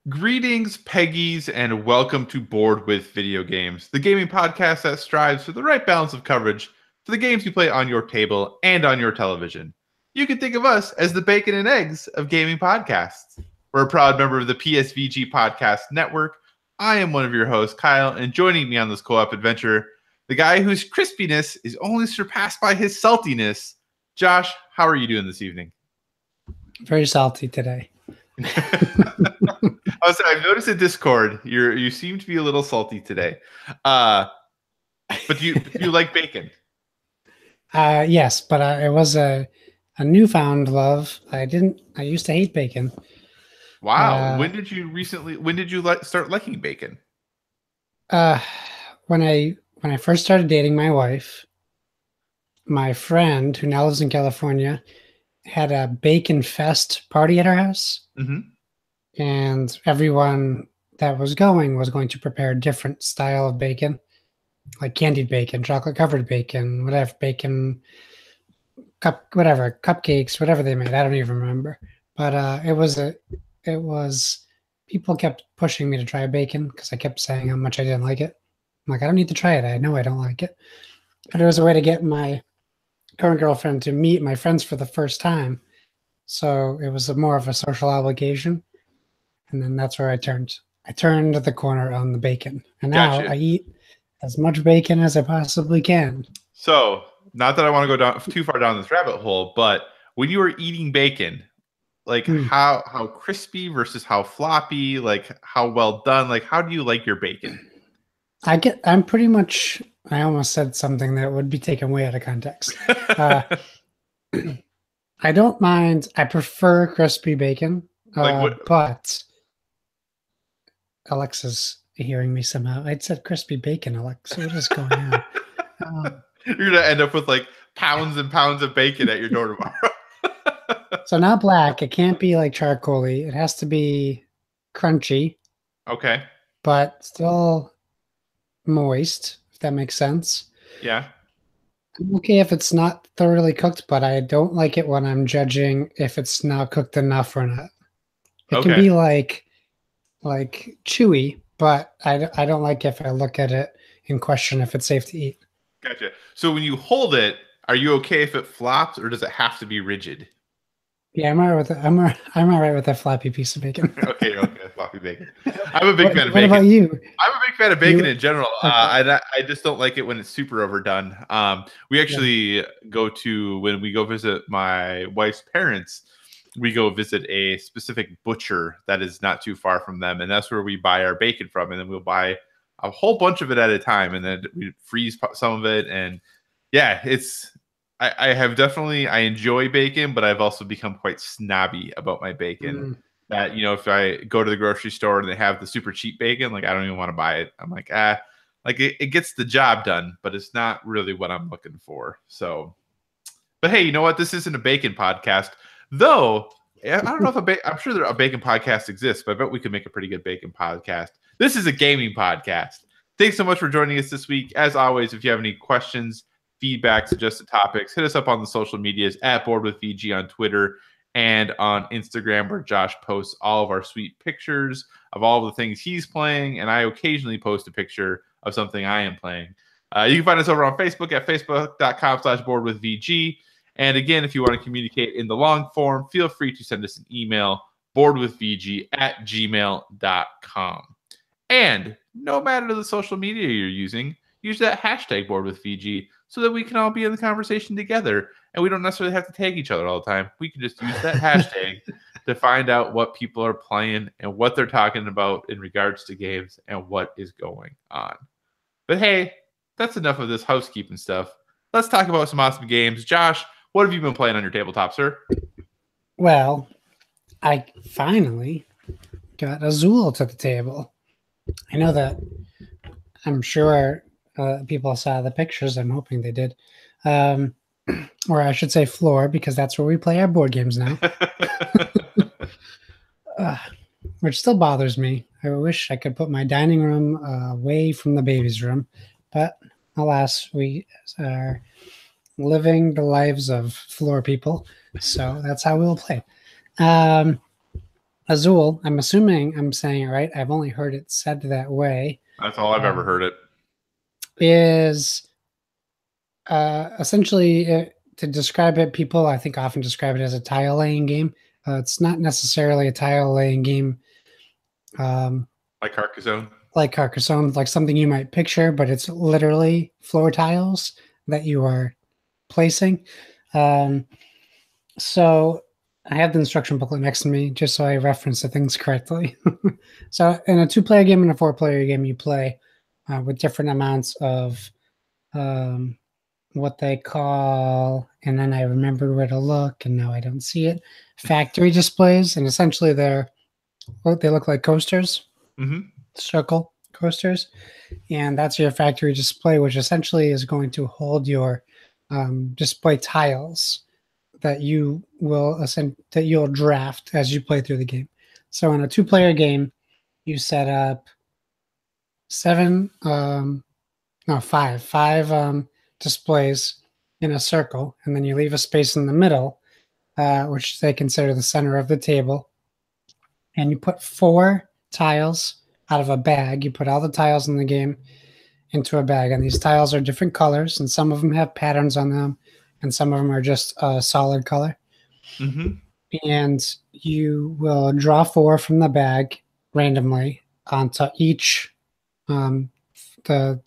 Greetings, Peggies, and welcome to Board with Video Games, the gaming podcast that strives for the right balance of coverage for the games you play on your table and on your television. You can think of us as the bacon and eggs of gaming podcasts. We're a proud member of the PSVG Podcast Network. I am one of your hosts, Kyle, and joining me on this co-op adventure, the guy whose crispiness is only surpassed by his saltiness. Josh, how are you doing this evening? Very salty today. I've noticed in Discord you seem to be a little salty today, but do you like bacon? Yes, but it was a newfound love. I used to hate bacon. Wow. When did you start liking bacon? When I first started dating my wife, my friend who now lives in California had a bacon fest party at her house. Mm-hmm. And everyone that was going to prepare a different style of bacon, like candied bacon, chocolate covered bacon, whatever, cupcakes, whatever they made. I don't even remember. But it was people kept pushing me to try bacon because I kept saying how much I didn't like it. I'm like, I don't need to try it. I know I don't like it. But it was a way to get my current girlfriend to meet my friends for the first time. So it was more of a social obligation. And then that's where I turned the corner on the bacon. And now I eat as much bacon as I possibly can. So, not that I want to go too far down this rabbit hole, but when you were eating bacon, like how crispy versus how floppy, like how well done, like how do you like your bacon? I almost said something that would be taken way out of context. I don't mind. I prefer crispy bacon. But Alexa's hearing me somehow. I'd said crispy bacon, Alexa. What is going on? You're going to end up with like pounds and pounds of bacon at your door tomorrow. So not black. It can't be like charcoal-y. It has to be crunchy. Okay. But still moist, if that makes sense. Yeah. I'm okay if it's not thoroughly cooked, but I don't like it when I'm judging if it's not cooked enough or not. It can be like chewy, but I don't like if I look at it and question if it's safe to eat. Gotcha. So when you hold it, are you okay if it flops, or does it have to be rigid? Yeah, I'm all right with it. I'm all right with a floppy piece of bacon. Okay, floppy bacon. I'm a big fan of bacon. What about you? I'm a big fan of bacon in general. Okay. I just don't like it when it's super overdone. We actually when we go visit my wife's parents, we go visit a specific butcher that is not too far from them, and that's where we buy our bacon from. And then we'll buy a whole bunch of it at a time, and then we freeze some of it. And yeah, I enjoy bacon, but I've also become quite snobby about my bacon. That, if I go to the grocery store and they have the super cheap bacon, like I don't even want to buy it. I'm like, like it gets the job done, but it's not really what I'm looking for. So, but hey, you know what? This isn't a bacon podcast, though. I don't know if I'm sure a bacon podcast exists, but I bet we could make a pretty good bacon podcast. This is a gaming podcast. Thanks so much for joining us this week. As always, if you have any questions, feedback, suggested topics, hit us up on the social medias at Board with VG on Twitter and on Instagram, where Josh posts all of our sweet pictures of all of the things he's playing, and I occasionally post a picture of something I am playing. You can find us over on Facebook at facebook.com/boardwithvg. And again, if you want to communicate in the long form, feel free to send us an email, boardwithvg@gmail.com. And no matter the social media you're using, use that hashtag boardwithvg so that we can all be in the conversation together, and we don't necessarily have to tag each other all the time. We can just use that hashtag to find out what people are playing and what they're talking about in regards to games and what is going on. But hey, that's enough of this housekeeping stuff. Let's talk about some awesome games. Josh, what have you been playing on your tabletop, sir? Well, I finally got Azul to the table. I know that I'm sure people saw the pictures. I'm hoping they did. Or I should say floor, because that's where we play our board games now. Which still bothers me. I wish I could put my dining room away from the baby's room. But alas, we are living the lives of floor people. So that's how we'll play. Azul, I'm assuming I'm saying it right. I've only heard it said that way. That's all I've ever heard it. Is essentially to describe it, people I think often describe it as a tile laying game. It's not necessarily a tile laying game Like Carcassonne. like Carcassonne, like something you might picture, but it's literally floor tiles that you are placing. Um, so I have the instruction booklet next to me just so I reference the things correctly. So in a 2-player game and a 4-player game, you play with different amounts of um, what they call, and then I remembered where to look, and now I don't see it. Factory displays, and essentially they look like coasters, circle coasters, and that's your factory display, which essentially is going to hold your display tiles that you'll draft as you play through the game. So in a 2-player game, you set up five displays in a circle, and then you leave a space in the middle, which they consider the center of the table. And you put 4 tiles out of a bag. You put all the tiles in the game into a bag, and these tiles are different colors, and some of them have patterns on them, and some of them are just a solid color. And you will draw 4 from the bag randomly onto each the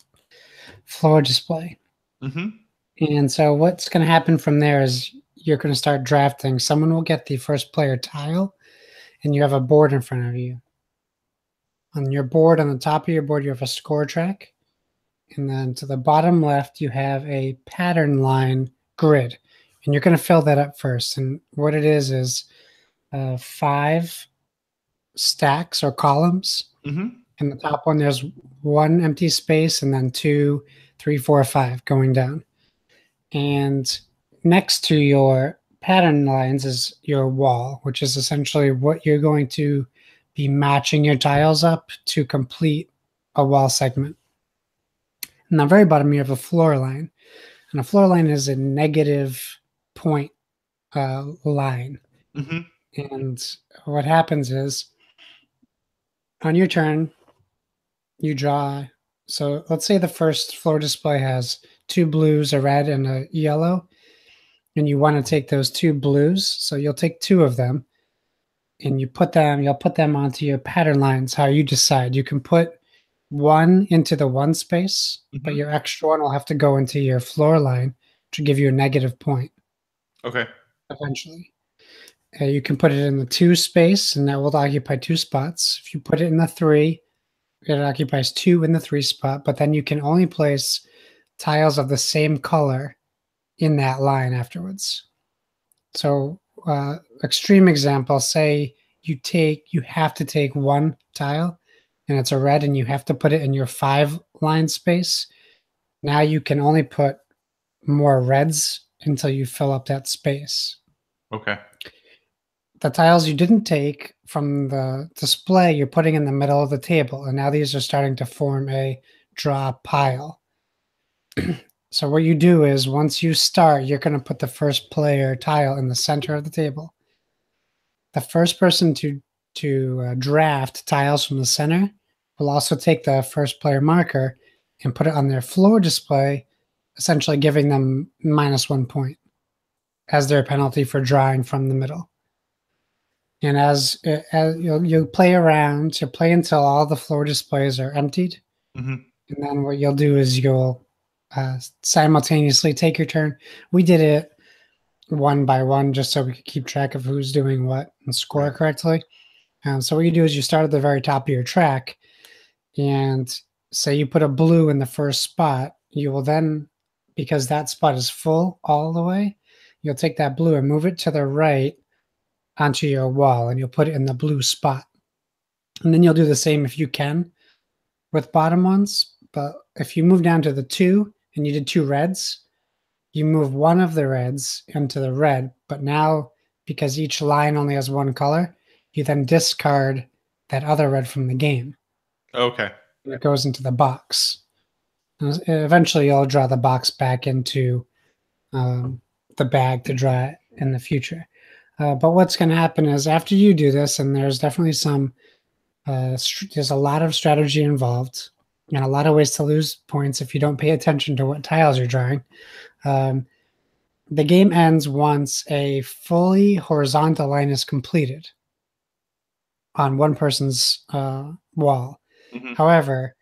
floor display. And so what's going to happen from there is you're going to start drafting. Someone will get the first player tile, and you have a board in front of you. On your board, on the top of your board, you have a score track. And then to the bottom left, you have a pattern line grid. And you're going to fill that up first. And what it is 5 stacks or columns. In the top one, there's 1 empty space, and then 2, 3, 4, 5 going down. And next to your pattern lines is your wall, which is essentially what you're going to be matching your tiles up to complete a wall segment. And the very bottom, you have a floor line. And a floor line is a negative point line. And what happens is on your turn, you draw. So let's say the first floor display has 2 blues, a red, and a yellow. And you want to take those 2 blues. So you'll take 2 of them and you'll put them onto your pattern lines, how you decide. You can put 1 into the 1 space, but your extra 1 will have to go into your floor line to give you a negative point. Okay. Eventually. You can put it in the 2 space, and that will occupy 2 spots. If you put it in the 3, it occupies 2 in the 3 spot, but then you can only place tiles of the same color in that line afterwards. So extreme example, say you have to take 1 tile and it's a red and you have to put it in your 5 line space. Now you can only put more reds until you fill up that space. Okay. The tiles you didn't take from the display, you're putting in the middle of the table. And now these are starting to form a draw pile. So what you do is once you start, you're going to put the first player tile in the center of the table. The first person to draft tiles from the center will also take the first player marker and put it on their floor display, essentially giving them -1 point as their penalty for drawing from the middle. And as you'll play around, you'll play until all the floor displays are emptied. And then what you'll do is you'll simultaneously take your turn. We did it 1 by 1 just so we could keep track of who's doing what and score correctly. So what you do is you start at the very top of your track, and say you put a blue in the first spot, you will then, because that spot is full all the way, you'll take that blue and move it to the right onto your wall, and you'll put it in the blue spot. And then you'll do the same if you can with bottom ones. But if you move down to the 2 and you did 2 reds, you move 1 of the reds into the red. But now, because each line only has 1 color, you then discard that other red from the game. Okay. It goes into the box. And eventually, you'll draw the box back into the bag to draw it in the future. But what's going to happen is after you do this, and there's definitely there's a lot of strategy involved and a lot of ways to lose points if you don't pay attention to what tiles you're drawing. The game ends once a fully horizontal line is completed on one person's wall. Mm-hmm. However,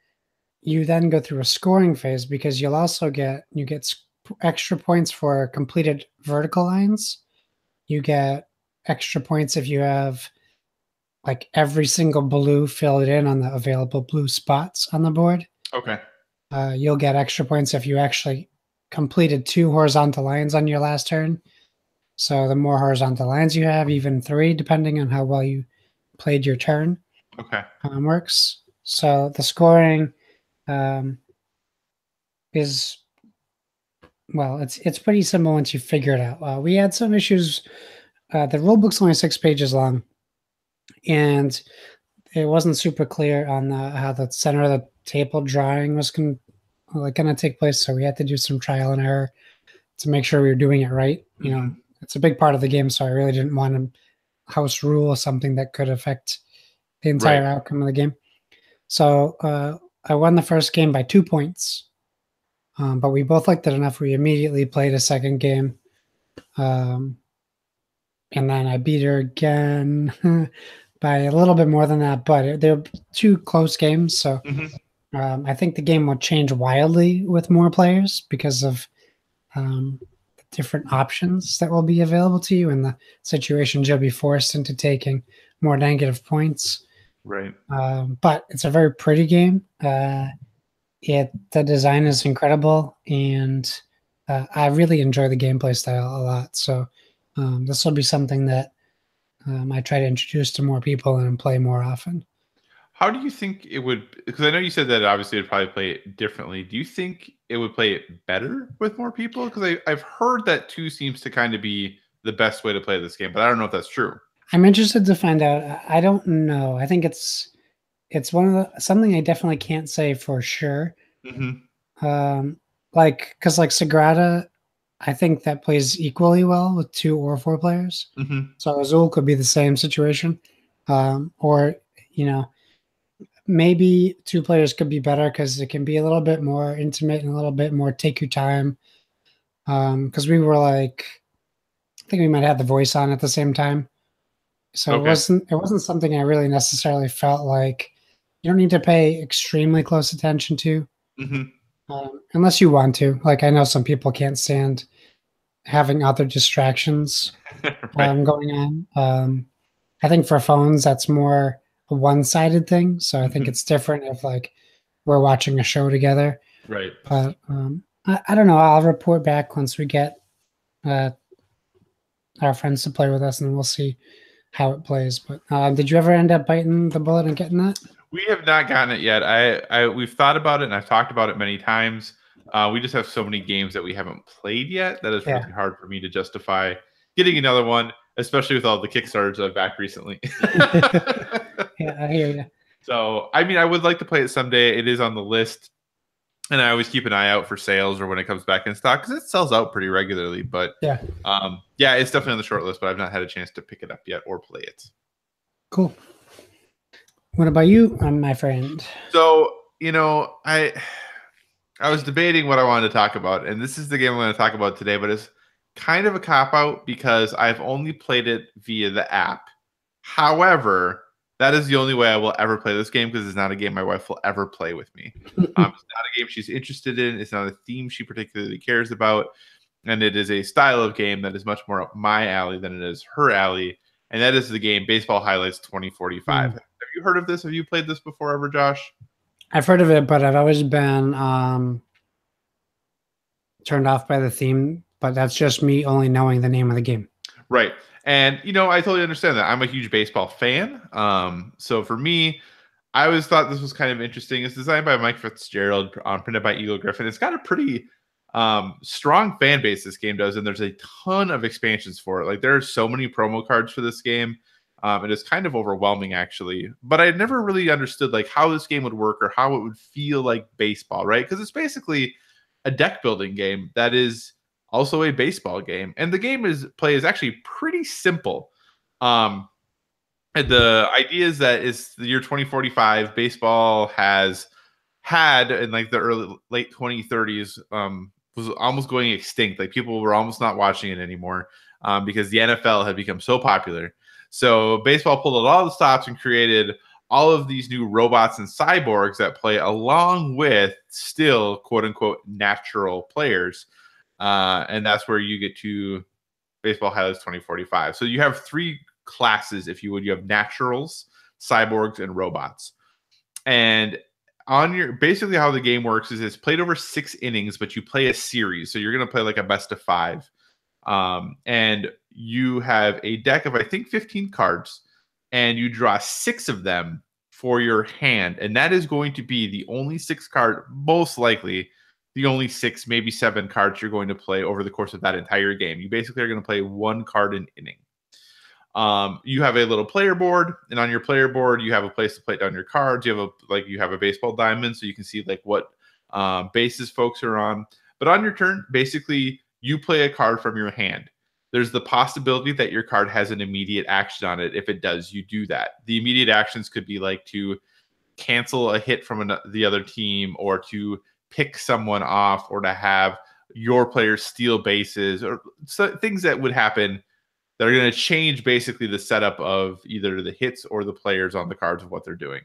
you then go through a scoring phase because you'll also get extra points for completed vertical lines. You get extra points if you have like every single blue filled in on the available blue spots on the board. Okay. You'll get extra points if you actually completed 2 horizontal lines on your last turn. So the more horizontal lines you have, even 3, depending on how well you played your turn, Okay. works. So the scoring is, well, it's pretty simple once you figure it out. We had some issues. The rule book's only 6 pages long, and it wasn't super clear on how the center of the table drawing was going to take place. So we had to do some trial and error to make sure we were doing it right. You know, it's a big part of the game, so I really didn't want to house rule something that could affect the entire outcome of the game. So I won the first game by 2 points, but we both liked it enough. We immediately played a second game, and then I beat her again by a little bit more than that. But they're 2 close games, so I think the game will change wildly with more players because of different options that will be available to you and the situations you'll be forced into taking more negative points. Right. But it's a very pretty game. The design is incredible, and I really enjoy the gameplay style a lot. So this will be something that I try to introduce to more people and play more often. How do you think it would? Because I know you said that obviously it'd probably play it differently. Do you think it would play it better with more people? Because I've heard that 2 seems to kind of be the best way to play this game, but I don't know if that's true. I'm interested to find out. I don't know. I think it's one of something I definitely can't say for sure. Like because like Sagrada, I think that plays equally well with 2 or 4 players. So Azul could be the same situation, or maybe 2 players could be better because it can be a little bit more intimate and a little bit more take your time. Because we were like, I think we might have the voice on at the same time, so it wasn't something I really necessarily felt like you don't need to pay extremely close attention to, unless you want to. Like I know some people can't stand having other distractions going on. I think for phones that's more a one-sided thing. So I think it's different if like we're watching a show together. Right. But I don't know. I'll report back once we get our friends to play with us, and we'll see how it plays. But did you ever end up biting the bullet and getting that? We have not gotten it yet. We've thought about it and I've talked about it many times. We just have so many games that we haven't played yet that it's really hard for me to justify getting another one, especially with all the Kickstarters I've backed recently. Yeah, I hear you. So, I mean, I would like to play it someday. It is on the list, and I always keep an eye out for sales or when it comes back in stock because it sells out pretty regularly. But yeah, it's definitely on the short list, but I've not had a chance to pick it up yet or play it. Cool. What about you, my friend? So, I was debating what I wanted to talk about, and this is the game I'm going to talk about today, but it's kind of a cop-out because I've only played it via the app. However, that is the only way I will ever play this game because it's not a game my wife will ever play with me. It's not a game she's interested in. It's not a theme she particularly cares about, and it is a style of game that is much more up my alley than it is her alley, and that is the game Baseball Highlights 2045. Have you heard of this? Have you played this before ever, Josh? I've heard of it, but I've always been turned off by the theme, but that's just me only knowing the name of the game. Right. And, I totally understand that. I'm a huge baseball fan. So for me, I always thought this was kind of interesting. It's designed by Mike Fitzgerald, printed by Eagle Griffin. It's got a pretty strong fan base this game does, and there's a ton of expansions for it. Like there are so many promo cards for this game. It is kind of overwhelming, actually. But I never really understood like how this game would work or how it would feel like baseball, right? Because it's basically a deck building game that is also a baseball game. And the game is actually pretty simple. And the idea is that it's the year 2045. Baseball has had in like the late 2030s was almost going extinct. Like people were almost not watching it anymore because the NFL had become so popular. So baseball pulled out all the stops and created all of these new robots and cyborgs that play along with still quote unquote natural players. And that's where you get to Baseball Highlights 2045. So you have three classes, if you would. You have naturals, cyborgs, and robots. And on your basically how the game works is it's played over 6 innings, but you play a series. So you're going to play like a best of 5. And you have a deck of, I think, 15 cards, and you draw 6 of them for your hand. And that is going to be the only 6 card, most likely the only 6, maybe 7 cards you're going to play over the course of that entire game. You basically are going to play 1 card an inning. You have a little player board, and on your player board, you have a place to play down your cards. You have a baseball diamond, so you can see like what bases folks are on. But on your turn, basically, you play a card from your hand. There's the possibility that your card has an immediate action on it. If it does, you do that. The immediate actions could be like to cancel a hit from the other team, or to pick someone off, or to have your players steal bases, or things that would happen that are going to change basically the setup of either the hits or the players on the cards of what they're doing.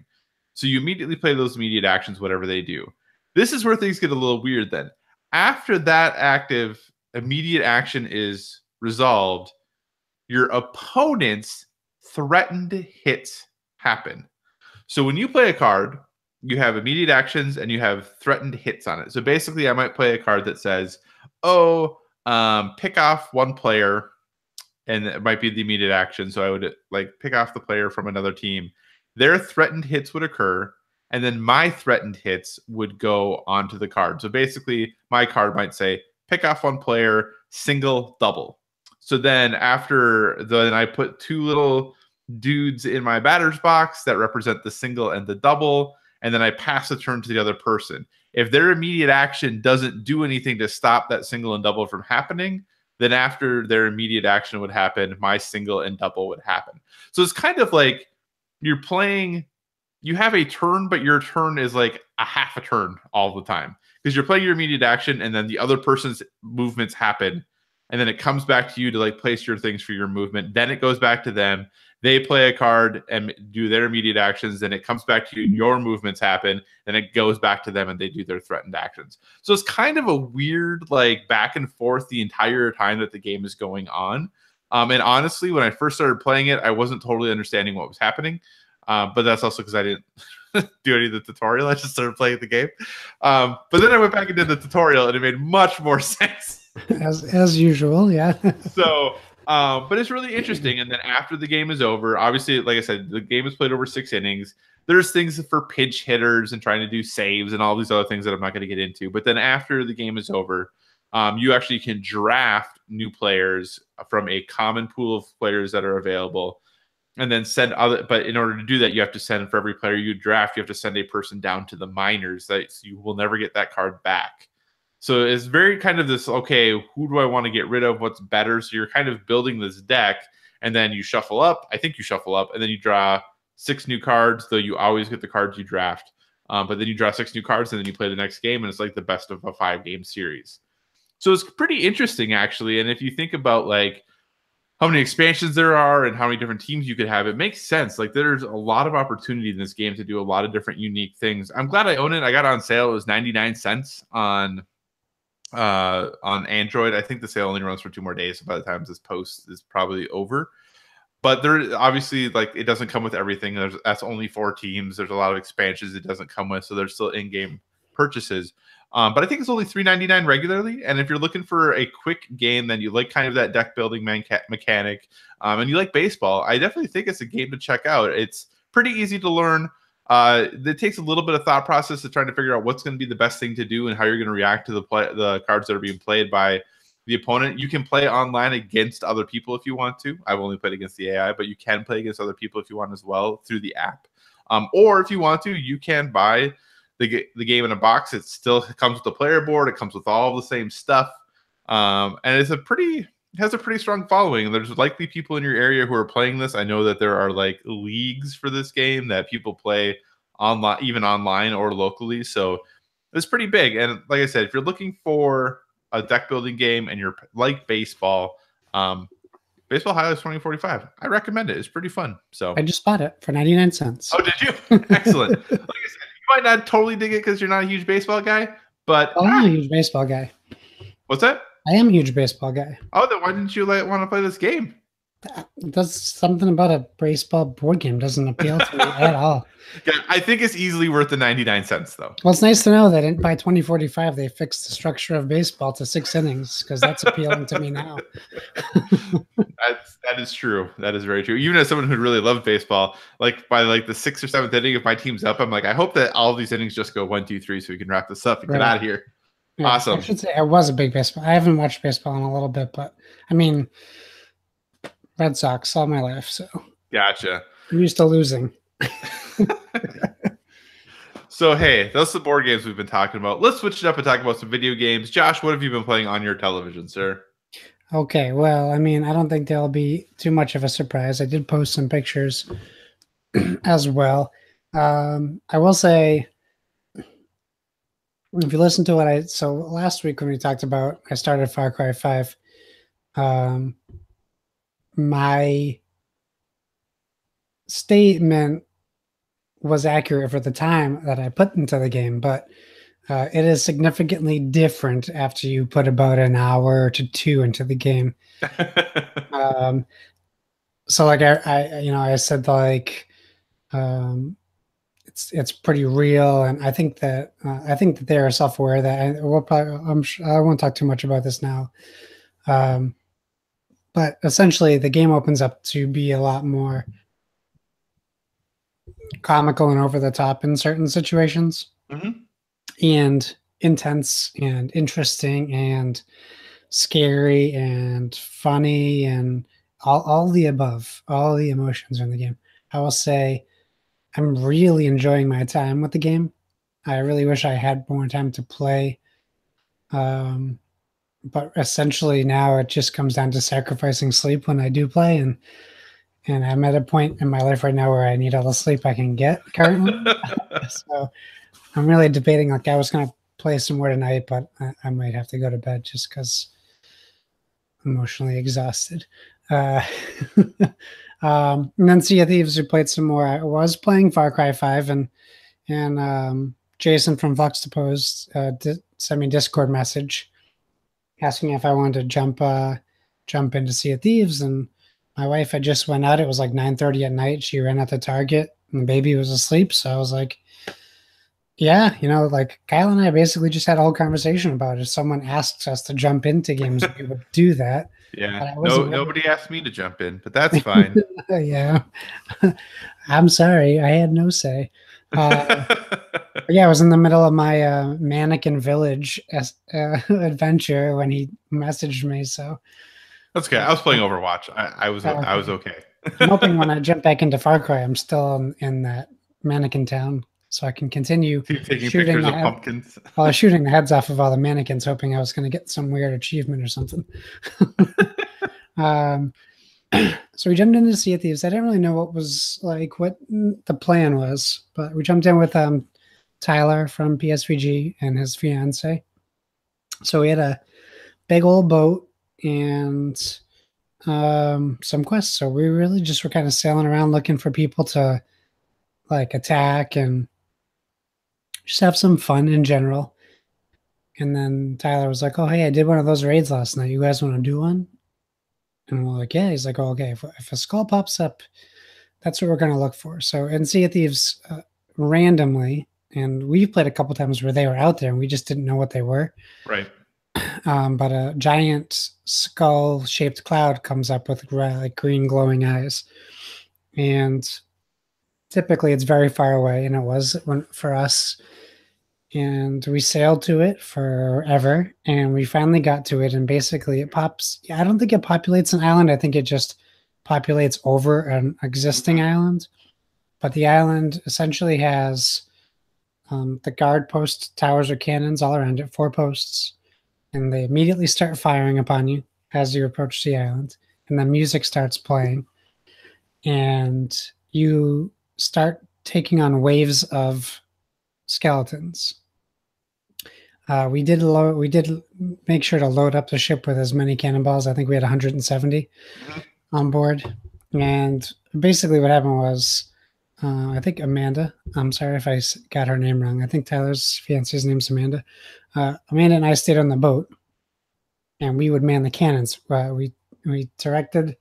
So you immediately play those immediate actions, whatever they do. This is where things get a little weird then. After that active immediate action is resolved, your opponent's threatened hits happen. So when you play a card, you have immediate actions and you have threatened hits on it. So basically, I might play a card that says, pick off one player, and it might be the immediate action. So I would like pick off the player from another team. Their threatened hits would occur, and then my threatened hits would go onto the card. So basically, my card might say, pick off one player, single, double. So then I put 2 little dudes in my batter's box that represent the single and the double, and then I pass the turn to the other person. If their immediate action doesn't do anything to stop that single and double from happening, then after their immediate action would happen, my single and double would happen. So it's kind of like you're playing, you have a turn, but your turn is like a half a turn all the time, because you're playing your immediate action and then the other person's movements happen. And then it comes back to you to like place your things for your movement. Then it goes back to them. They play a card and do their immediate actions. Then it comes back to you. Your movements happen. Then it goes back to them and they do their threatened actions. So it's kind of a weird like back and forth the entire time that the game is going on. And honestly, when I first started playing it, I wasn't totally understanding what was happening. But that's also because I didn't do any of the tutorial. I just started playing the game. But then I went back and did the tutorial, and it made much more sense. As usual, yeah. So, but it's really interesting. And then after the game is over, obviously, like I said, the game is played over 6 innings. There's things for pinch hitters and trying to do saves and all these other things that I'm not going to get into. But then after the game is over, you actually can draft new players from a common pool of players that are available, and then send other. But in order to do that, you have to send, for every player you draft, you have to send a person down to the minors that you will never get that card back. So it's very kind of this, okay, who do I want to get rid of? What's better? So you're kind of building this deck, and then you shuffle up. I think you shuffle up, and then you draw 6 new cards, though you always get the cards you draft. But then you draw 6 new cards, and then you play the next game, and it's like the best of a 5-game series. So it's pretty interesting, actually. And if you think about like how many expansions there are and how many different teams you could have, it makes sense. Like there's a lot of opportunity in this game to do a lot of different unique things. I'm glad I own it. I got it on sale. It was 99 cents on Android. I think the sale only runs for 2 more days, so by the time this post is probably over. But there obviously, like, it doesn't come with everything. That's only 4 teams. There's a lot of expansions it doesn't come with, so there's still in-game purchases. But I think it's only $3.99 regularly. And if you're looking for a quick game, then you like kind of that deck building mechanic, and you like baseball, I definitely think it's a game to check out. It's pretty easy to learn. It takes a little bit of thought process to trying to figure out what's going to be the best thing to do and how you're going to react to the cards that are being played by the opponent. You can play online against other people if you want to. I've only played against the AI, but you can play against other people if you want as well through the app. Or if you want to, you can buy the game in a box. It still comes with the player board. It comes with all the same stuff. And has a pretty strong following. There's likely people in your area who are playing this. I know that there are like leagues for this game that people play online, even online or locally. So it's pretty big. And like I said, if you're looking for a deck building game and you're like baseball, Baseball Highlights 2045, I recommend it. It's pretty fun. So I just bought it for 99 cents. Oh, did you? Excellent. Like I said, you might not totally dig it because you're not a huge baseball guy, but I'm a huge baseball guy. What's that? I am a huge baseball guy. Oh, then why didn't you want to play this game? There's something about a baseball board game doesn't appeal to me at all. Yeah, I think it's easily worth the 99 cents, though. Well, it's nice to know that by 2045 they fixed the structure of baseball to 6 innings, because that's appealing to me now. That is true. That is very true. Even as someone who really loved baseball, like by like the 6th or 7th inning, if my team's up, I'm like, I hope that all of these innings just go 1, 2, 3, so we can wrap this up and get out of here. Yeah, awesome. I should say I was a big baseball. I haven't watched baseball in a little bit, but I mean, Red Sox all my life. So gotcha. I'm used to losing. So hey, those are the board games we've been talking about. Let's switch it up and talk about some video games. Josh, what have you been playing on your television, sir? Okay, well, I mean, I don't think there'll be too much of a surprise. I did post some pictures as well. I will say, if you listen to what so last week when we talked about, I started Far Cry 5. My statement was accurate for the time that I put into the game, but it is significantly different after you put about an hour to 2 into the game. So like I said, like it's pretty real, and I think that they are self-aware that I won't talk too much about this now. But essentially, the game opens up to be a lot more comical and over the top in certain situations, and intense and interesting and scary and funny and all the above, all the emotions in the game. I will say I'm really enjoying my time with the game. I really wish I had more time to play. But essentially now it just comes down to sacrificing sleep when I do play, and I'm at a point in my life right now where I need all the sleep I can get currently. So I'm really debating, like I was going to play some more tonight, but I might have to go to bed just because I'm emotionally exhausted. And then Sea of Thieves, we played some more. I was playing Far Cry 5, and Jason from Flux to Pose sent me a Discord message asking if I wanted to jump into Sea of Thieves, and my wife had just went out. It was like 9:30 at night. She ran out to Target, and the baby was asleep. So I was like, yeah, like Kyle and I basically just had a whole conversation about it. If someone asks us to jump into games, we would do that. Yeah, nobody asked me to jump in, but that's fine. Yeah, I'm sorry, I had no say. Yeah, I was in the middle of my Mannequin Village adventure when he messaged me. So that's okay. I was playing Overwatch. I was okay. I'm hoping when I jump back into Far Cry, I'm still in that mannequin town, so I can continue taking pictures of pumpkins. While I was shooting the heads off of all the mannequins, hoping I was going to get some weird achievement or something. So we jumped into Sea of Thieves. I didn't really know what the plan was, but we jumped in with Tyler from PSVG and his fiance. So we had a big old boat and some quests. So we really just were kind of sailing around looking for people to like attack and just have some fun in general. And then Tyler was like, "Oh, hey, I did one of those raids last night. You guys want to do one?" And we're like, "Yeah." He's like, "Oh, okay. If a skull pops up, that's what we're going to look for." So in Sea of Thieves, randomly, and we've played a couple times where they were out there and we just didn't know what they were. Right. But a giant skull-shaped cloud comes up with like green glowing eyes, and typically it's very far away, and it was for us. And we sailed to it forever, and we finally got to it, and basically it pops. I don't think it populates an island. I think it just populates over an existing island. But the island essentially has the guard post towers or cannons all around it, 4 posts. and they immediately start firing upon you as you approach the island. And the music starts playing, and you start taking on waves of skeletons. We did make sure to load up the ship with as many cannonballs. I think we had 170 Mhm. on board, and basically what happened was, I think Amanda. I'm sorry if I got her name wrong. I think Tyler's fiance's name's Amanda. Amanda and I stayed on the boat, and we would man the cannons. We directed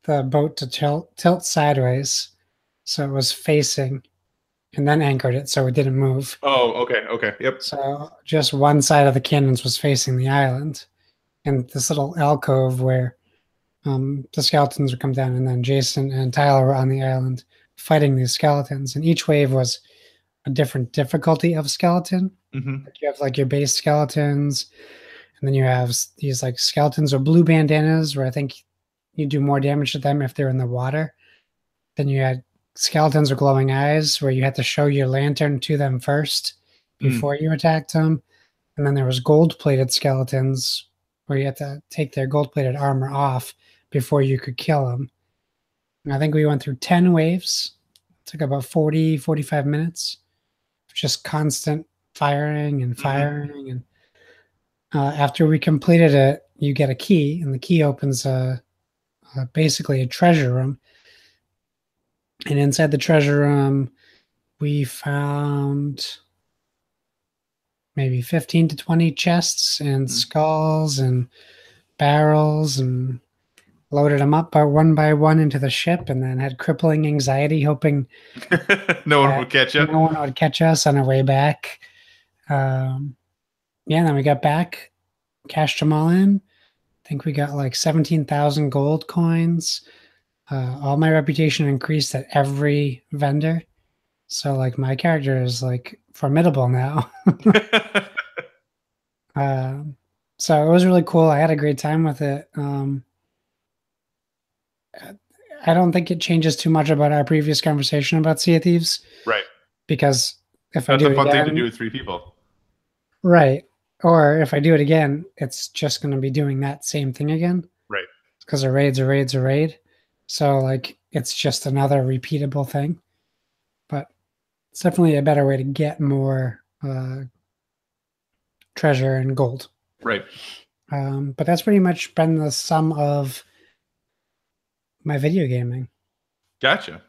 the boat to tilt sideways, so it was facing, and then anchored it so it didn't move. Oh, okay, okay, yep. So just one side of the cannons was facing the island, and this little alcove where the skeletons would come down, and then Jason and Tyler were on the island fighting these skeletons, and each wave was a different difficulty of skeleton. Hmm. Like you have like your base skeletons, and then you have these like skeletons with blue bandanas, where I think you do more damage to them if they're in the water. Then you had skeletons with glowing eyes, where you had to show your lantern to them first before you attacked them. And then there was gold-plated skeletons, where you had to take their gold-plated armor off before you could kill them. And I think we went through 10 waves. It took about 40, 45 minutes. Just constant firing and firing. And after we completed it, you get a key, and the key opens basically a treasure room. And inside the treasure room, we found maybe 15 to 20 chests and skulls and barrels, and loaded them up by one into the ship, and then had crippling anxiety, hoping No one would catch you. no one would catch us on our way back. Yeah, then we got back, cashed them all in. I think we got like 17,000 gold coins. All my reputation increased at every vendor. So like my character is like formidable now. So it was really cool. I had a great time with it. I don't think it changes too much about our previous conversation about Sea of Thieves, Right. because if I That's do a it fun thing to again, do with 3 people. right, or if I do it again, it's just going to be doing that same thing again, Right. because a raid's a raid's a raid. So like it's just another repeatable thing. But it's definitely a better way to get more treasure and gold. Right. But that's pretty much been the sum of my video gaming. Gotcha.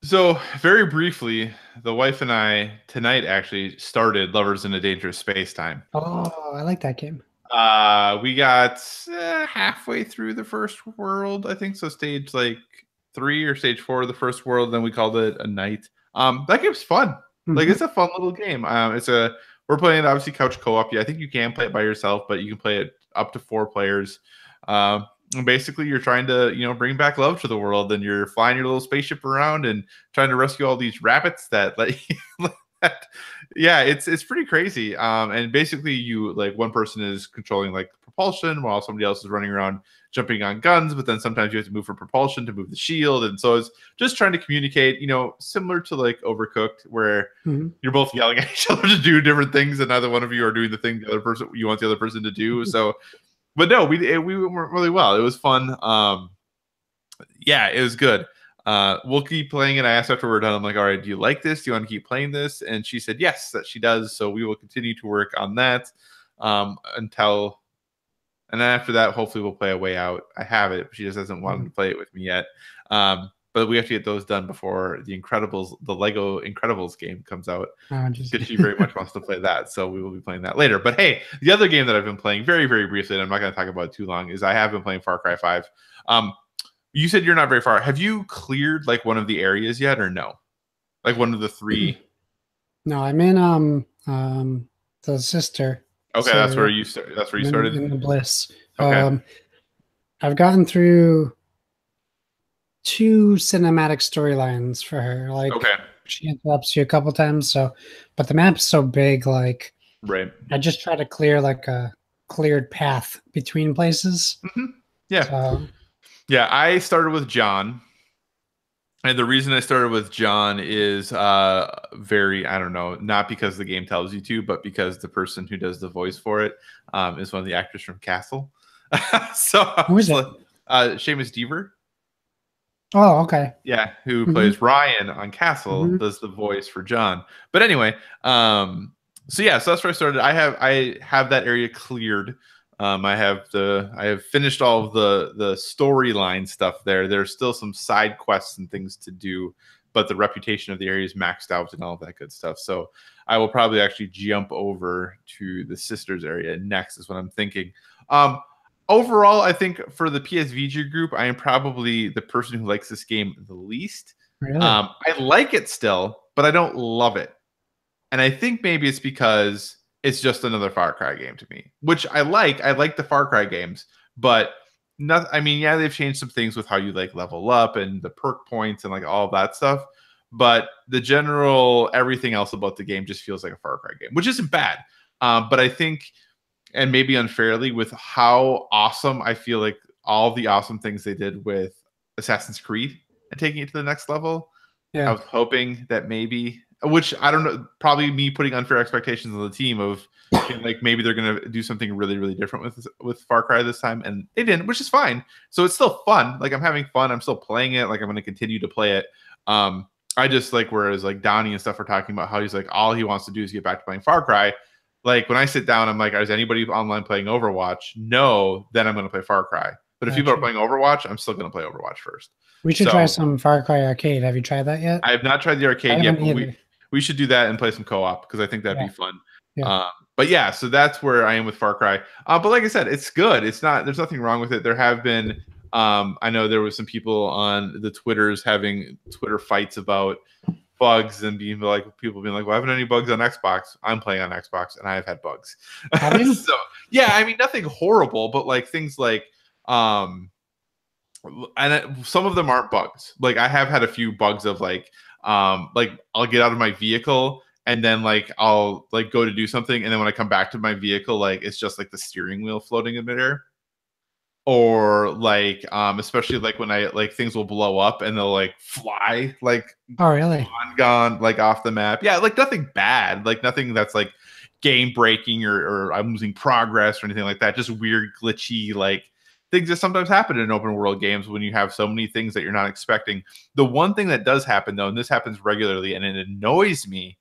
So, very briefly, the wife and I tonight actually started Lovers in a Dangerous Space Time. Oh, I like that game. We got halfway through the first world, I think. So, stage like 3 or stage 4 of the first world. Then we called it a night. That game's fun. Like, it's a fun little game. We're playing it obviously couch co-op. Yeah, I think you can play it by yourself, but you can play it up to 4 players. And basically, you're trying to, bring back love to the world, and you're flying your little spaceship around and trying to rescue all these rabbits that yeah, it's pretty crazy. And basically, you like one person is controlling like propulsion while somebody else is running around jumping on guns. But then sometimes you have to move for propulsion to move the shield, and so it's just trying to communicate. Similar to like Overcooked, where you're both yelling at each other to do different things, and neither one of you are doing the thing the other person you want the other person to do. So. But no, we went really well. It was fun. Yeah, it was good. We'll keep playing it. I asked after we're done. I'm like, all right, do you like this? Do you want to keep playing this? And she said yes, that she does. So we will continue to work on that until, and then after that, hopefully we'll play A Way Out. I have it, but she just hasn't wanted to play it with me yet. But we have to get those done before the Lego Incredibles game comes out. Because she very much wants to play that. So we will be playing that later. But hey, the other game that I've been playing very, very briefly, and I'm not going to talk about it too long, is I have been playing Far Cry 5. You said you're not very far. Have you cleared like one of the areas yet, or no? Like one of the 3? No, I'm in the sister. Okay, so that's where you started. In the Bliss. Okay. I've gotten through 2 cinematic storylines for her. Like, okay. She interrupts you a couple times. But the map's so big. Like, right. I just try to clear like a cleared path between places. Yeah. Yeah. I started with John. And the reason I started with John is very, I don't know, not because the game tells you to, but because the person who does the voice for it is one of the actors from Castle. So I Who is was it? like, Seamus Dever. Oh, okay. Yeah, who Mm-hmm. plays Ryan on Castle, Mm-hmm. does the voice for John. But anyway, so yeah, so that's where I started. I have that area cleared. I have finished all of the storyline stuff there. There's still some side quests and things to do, but the reputation of the area is maxed out and all of that good stuff. So I will probably actually jump over to the sisters area next, is what I'm thinking. Overall, I think for the PSVG group, I am probably the person who likes this game the least. Really? I like it still, but I don't love it. And I think maybe it's because it's just another Far Cry game to me, which I like. I like the Far Cry games, but not. I mean, yeah, they've changed some things with how you like level up and the perk points and like all that stuff. But the general everything else about the game just feels like a Far Cry game, which isn't bad. But I think, and maybe unfairly, with how awesome I feel like all the awesome things they did with Assassin's Creed and taking it to the next level, Yeah. I was hoping that maybe, which I don't know, probably me putting unfair expectations on the team of like maybe they're gonna do something really, really different with Far Cry this time, and they didn't, which is fine. So it's still fun. Like I'm having fun. I'm still playing it. Like I'm gonna continue to play it. I just like, whereas like Donnie and stuff are talking about how he's like all he wants to do is get back to playing Far Cry. Like when I sit down, I'm like, is anybody online playing Overwatch? No, then I'm going to play Far Cry. But if people are playing Overwatch, I'm still going to play Overwatch first. We should try some Far Cry Arcade. Have you tried that yet? I have not tried the arcade yet, but we should do that and play some co-op because I think that'd be fun. Yeah. But yeah, so that's where I am with Far Cry. But like I said, it's good. It's not. There's nothing wrong with it. There have been. I know there was some people on the Twitters having Twitter fights about bugs and being like, people being like, well, I haven't any bugs on Xbox. I'm playing on Xbox and I've had bugs. Have you? So yeah, I mean nothing horrible, but like things like some of them aren't bugs. Like I have had a few bugs of like I'll get out of my vehicle and then like I'll like go to do something, and then when I come back to my vehicle, like it's just like the steering wheel floating in midair. Or like especially like when I like things will blow up and they'll like fly like really gone like off the map. Yeah, like nothing bad, like nothing that's like game breaking or I'm losing progress or anything like that. Just weird glitchy like things that sometimes happen in open world games when you have so many things that you're not expecting. The one thing that does happen though, and this happens regularly and it annoys me,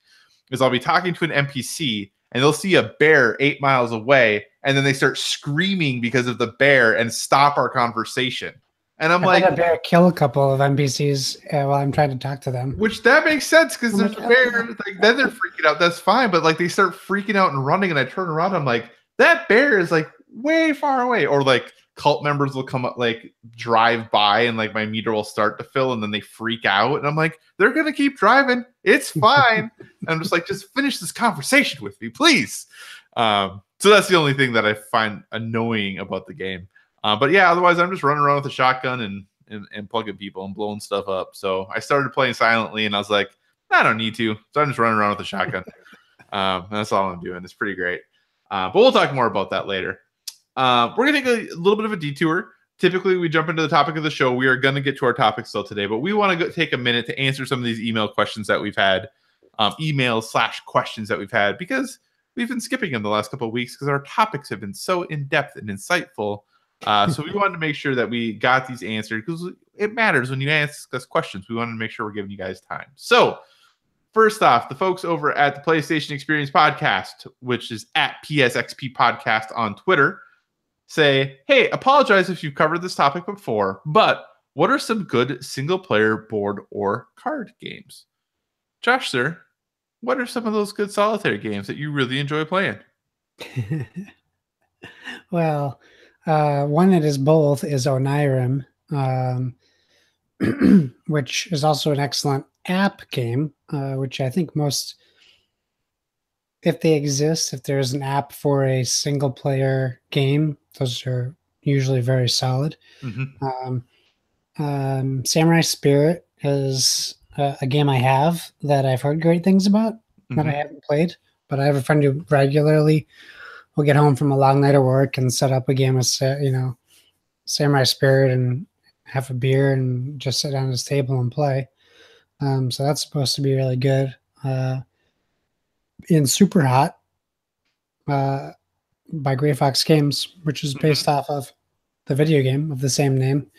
is I'll be talking to an NPC and they'll see a bear 8 miles away, and then they start screaming because of the bear and stop our conversation. And I'm like, had a bear kill a couple of NPCs while I'm trying to talk to them. Which that makes sense because there's a bear. Like then they're freaking out. That's fine, but like they start freaking out and running, and I turn around. I'm like, that bear is like way far away. Or like cult members will come up, like drive by, and like my meter will start to fill, and then they freak out, and I'm like, they're gonna keep driving. It's fine. I'm just like, just finish this conversation with me, please. So that's the only thing that I find annoying about the game. But yeah, otherwise I'm just running around with a shotgun and plugging people and blowing stuff up. So I started playing silently, and I was like, I don't need to. So I'm just running around with a shotgun. That's all I'm doing. It's pretty great. But we'll talk more about that later. We're going to take a little bit of a detour. Typically, we jump into the topic of the show. We are going to get to our topic still today, but we want to take a minute to answer some of these email questions that we've had, emails/questions that we've had, because we've been skipping them the last couple of weeks because our topics have been so in-depth and insightful. So we wanted to make sure that we got these answered because it matters when you ask us questions. We wanted to make sure we're giving you guys time. So first off, the folks over at the PlayStation Experience Podcast, which is at PSXP Podcast on Twitter, say, hey, apologize if you've covered this topic before, but what are some good single-player board or card games? Josh, sir, what are some of those good solitaire games that you really enjoy playing? Well, one that is both is Onirim, which is also an excellent app game, which I think most, if they exist, if there's an app for a single player game, those are usually very solid. Samurai Spirit is a game I have that I've heard great things about, that I haven't played, but I have a friend who regularly will get home from a long night of work and set up a game of, Samurai Spirit and have a beer and just sit down at his table and play. So that's supposed to be really good. In Super Hot by Gray Fox Games, which is based off of the video game of the same name,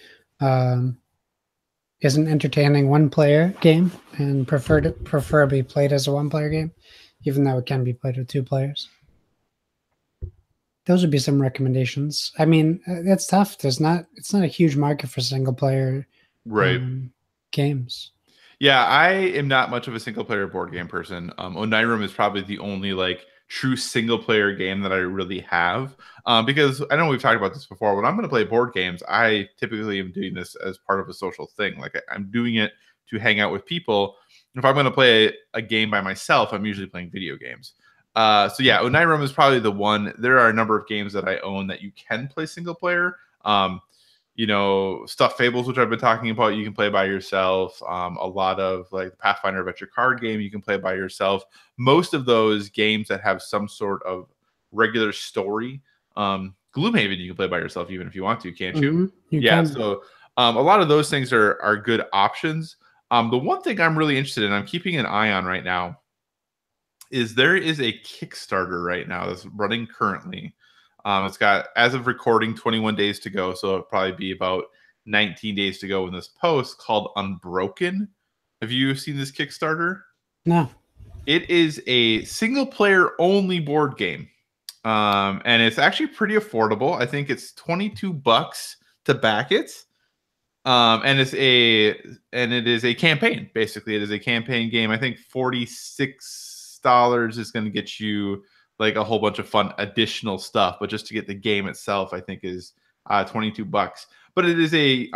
is an entertaining one-player game and preferably played as a one-player game, even though it can be played with 2 players. Those would be some recommendations. I mean, it's tough. It's not a huge market for single-player games. Yeah, I am not much of a single-player board game person. Onirum is probably the only like true single-player game that I really have, because I know we've talked about this before. When I'm going to play board games, I typically am doing this as part of a social thing. Like I'm doing it to hang out with people. If I'm going to play a game by myself, I'm usually playing video games. So yeah, Onirum is probably the one. There are a number of games that I own that you can play single player. You know, Stuffed Fables, which I've been talking about, you can play by yourself. A lot of like Pathfinder Adventure card game, you can play by yourself. Most of those games that have some sort of regular story, Gloomhaven, you can play by yourself even if you want to, can't you? You can. So a lot of those things are good options. The one thing I'm really interested in, I'm keeping an eye on right now, is there is a Kickstarter right now that's running currently. It's got, as of recording, 21 days to go, so it'll probably be about 19 days to go in this post, called Unbroken. Have you seen this Kickstarter? No. It is a single-player only board game, and it's actually pretty affordable. I think it's $22 to back it. And it is a campaign. Basically, it is a campaign game. I think $46 is going to get you like a whole bunch of fun additional stuff, but just to get the game itself, I think is $22. But it is a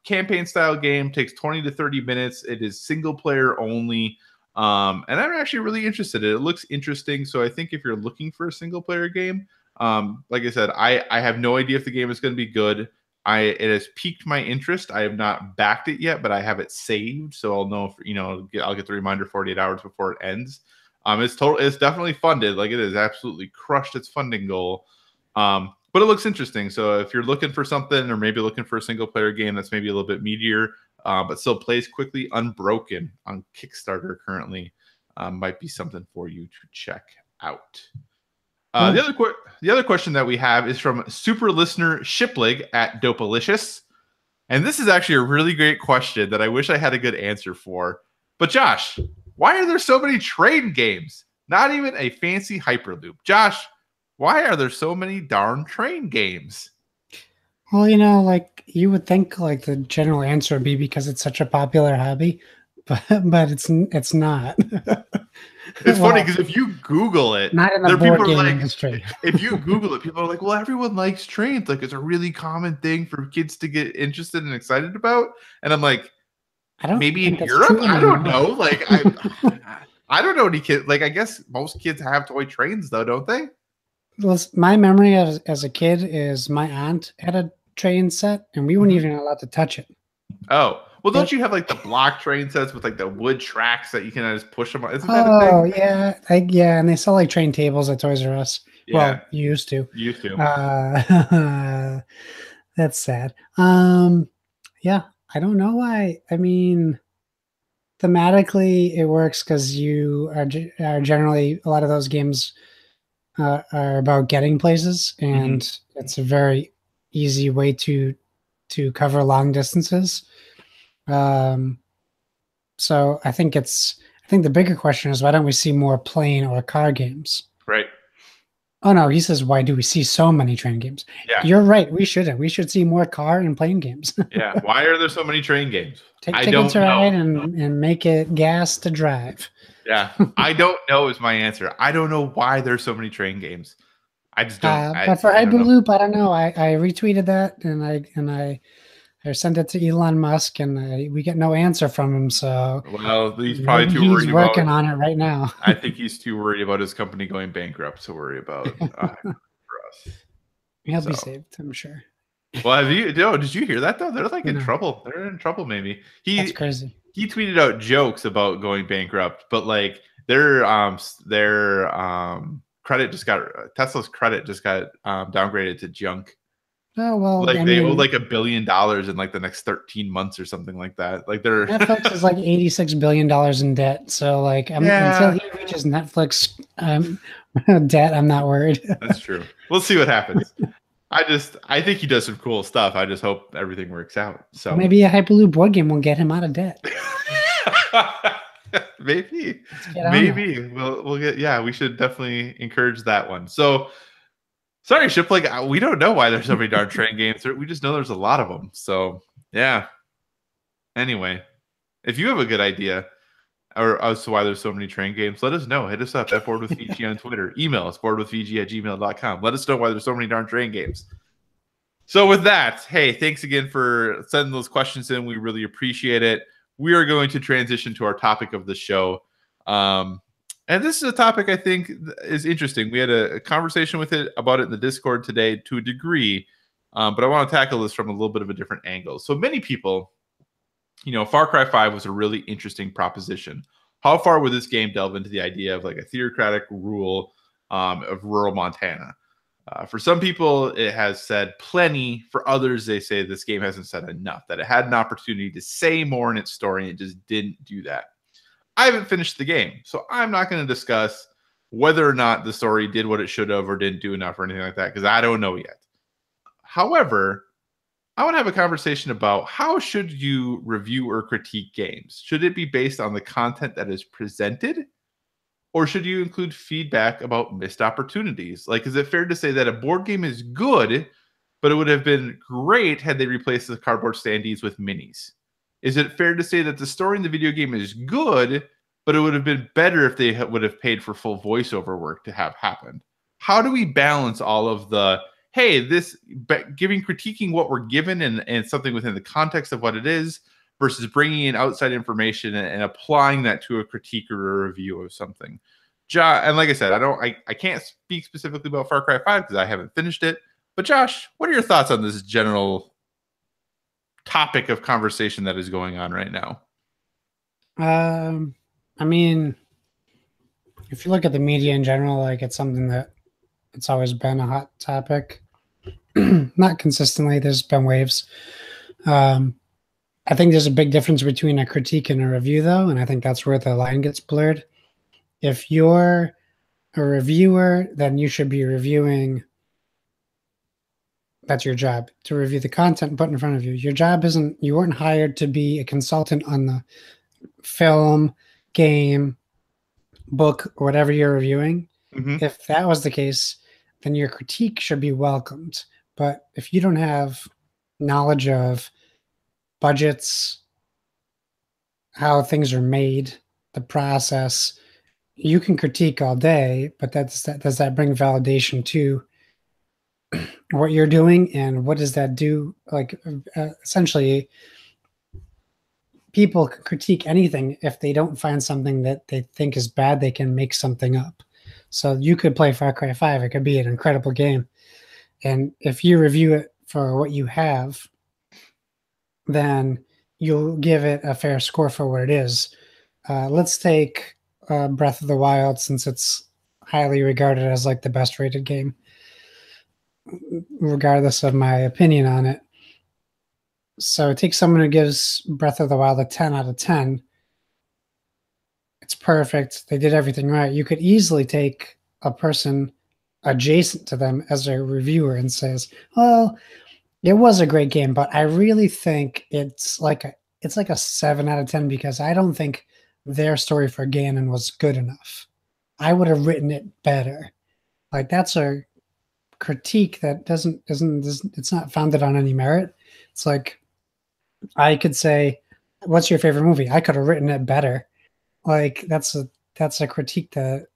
campaign style game. Takes 20 to 30 minutes. It is single player only, and I'm actually really interested in it. It looks interesting. So I think if you're looking for a single player game, like I said, I have no idea if the game is going to be good. It has piqued my interest. I have not backed it yet, but I have it saved, so I'll know if I'll get the reminder 48 hours before it ends. It's definitely funded. Like, it is absolutely crushed its funding goal. But it looks interesting. So if you're looking for something, or maybe looking for a single player game that's maybe a little bit meatier, but still plays quickly, Unbroken on Kickstarter currently might be something for you to check out. The other question that we have is from super listener Shiplig at Dopalicious. And this is actually a really great question that I wish I had a good answer for. But Josh, why are there so many train games? Not even a fancy Hyperloop. Josh, why are there so many darn train games? Well, like you would think like the general answer would be because it's such a popular hobby, but it's not. It's funny because if you Google it, not in the board game industry. If you Google it, people are like, well, everyone likes trains. Like, it's a really common thing for kids to get interested and excited about. And I'm like, maybe in Europe? I don't know. Like, I don't know any kids. Like, I guess most kids have toy trains, though, don't they? Well, my memory as a kid is my aunt had a train set, and we weren't even allowed to touch it. Oh. Well, don't you have like the block train sets with like the wood tracks that you can just push them on? Isn't that a thing? Oh, yeah. Yeah, and they sell like train tables at Toys R Us. Yeah. Well, used to. That's sad. Yeah, I don't know why. I mean, thematically, it works because you are generally, a lot of those games are about getting places, and it's a very easy way to cover long distances. So I think the bigger question is, why don't we see more plane or car games? Right. Oh no, he says, why do we see so many train games? Yeah. You're right. We shouldn't. We should see more car and plane games. Yeah. Why are there so many train games? Take tickets to ride and make it gas to drive. Yeah. I don't know is my answer. I don't know why there's so many train games. I just don't. But for Hyperloop, I don't know. I retweeted that and I sent it to Elon Musk, and we get no answer from him. So, well, he's probably too worried. He's working on it right now. I think he's too worried about his company going bankrupt to worry about for us. He'll be saved, I'm sure. Well, did you hear that though? They're like in trouble. They're in trouble. Maybe that's crazy. He tweeted out jokes about going bankrupt, but like their credit just got Tesla's credit just got downgraded to junk. Oh well, Like I they owe mean, like $1 billion in like the next 13 months or something like that. Like they're Netflix is like $86 billion in debt. So like, until yeah, he reaches Netflix debt, I'm not worried. that's true. We'll see what happens. I think he does some cool stuff. I just hope everything works out. Or So maybe a Hyperloop board game will get him out of debt. maybe, Let's get on that. maybe we'll get. Yeah, we should definitely encourage that one. So sorry, Ship. Like we don't know why there's so many darn train games. We just know there's a lot of them. So yeah. Anyway, if you have a good idea or as to why there's so many train games, let us know. Hit us up at Board with VG on Twitter. Email us boardwithvg@gmail.com. Let us know why there's so many darn train games. So with that, hey, thanks again for sending those questions in. We really appreciate it. We are going to transition to our topic of the show. And this is a topic I think is interesting. We had a conversation about it in the Discord today to a degree, but I want to tackle this from a little bit of a different angle. So many people, Far Cry 5 was a really interesting proposition. How far would this game delve into the idea of like a theocratic rule of rural Montana? For some people, it has said plenty. For others, they say this game hasn't said enough, that it had an opportunity to say more in its story and it just didn't do that. I haven't finished the game, so I'm not going to discuss whether or not the story did what it should have or didn't do enough or anything like that, because I don't know yet. However, I want to have a conversation about how should you review or critique games? Should it be based on the content that is presented? Or should you include feedback about missed opportunities? Like, is it fair to say that a board game is good, but it would have been great had they replaced the cardboard standees with minis? Is it fair to say that the story in the video game is good, but it would have been better if they would have paid for full voiceover work to have happened? How do we balance all of the, hey, critiquing what we're given and something within the context of what it is, versus bringing in outside information and applying that to a critique or a review of something? And like I said, I can't speak specifically about Far Cry 5 because I haven't finished it. But Josh, what are your thoughts on this general topic of conversation that is going on right now? I mean, if you look at the media in general, like it's something that it's always been a hot topic. Not consistently, there's been waves. I think there's a big difference between a critique and a review, though, and I think that's where the line gets blurred. If you're a reviewer, then you should be reviewing. That's your job, to review the content put in front of you. Your job isn't, you weren't hired to be a consultant on the film, game, book, or whatever you're reviewing. Mm-hmm. If that was the case, then your critique should be welcomed. But if you don't have knowledge of budgets, how things are made, the process, you can critique all day, but does that bring validation to what you're doing, and what does that do? Like, essentially, people critique anything. If they don't find something that they think is bad, they can make something up. So you could play Far Cry 5. It could be an incredible game. And if you review it for what you have, then you'll give it a fair score for what it is. Let's take Breath of the Wild, since it's highly regarded as like the best rated game, regardless of my opinion on it. So take someone who gives Breath of the Wild a 10 out of 10. It's perfect. They did everything right. You could easily take a person adjacent to them as a reviewer and says, well, it was a great game, but I really think it's like a 7 out of 10 because I don't think their story for Ganon was good enough. I would have written it better. Like, that's a critique that it's not founded on any merit. It's like, I could say, what's your favorite movie? I could have written it better. Like, that's a critique that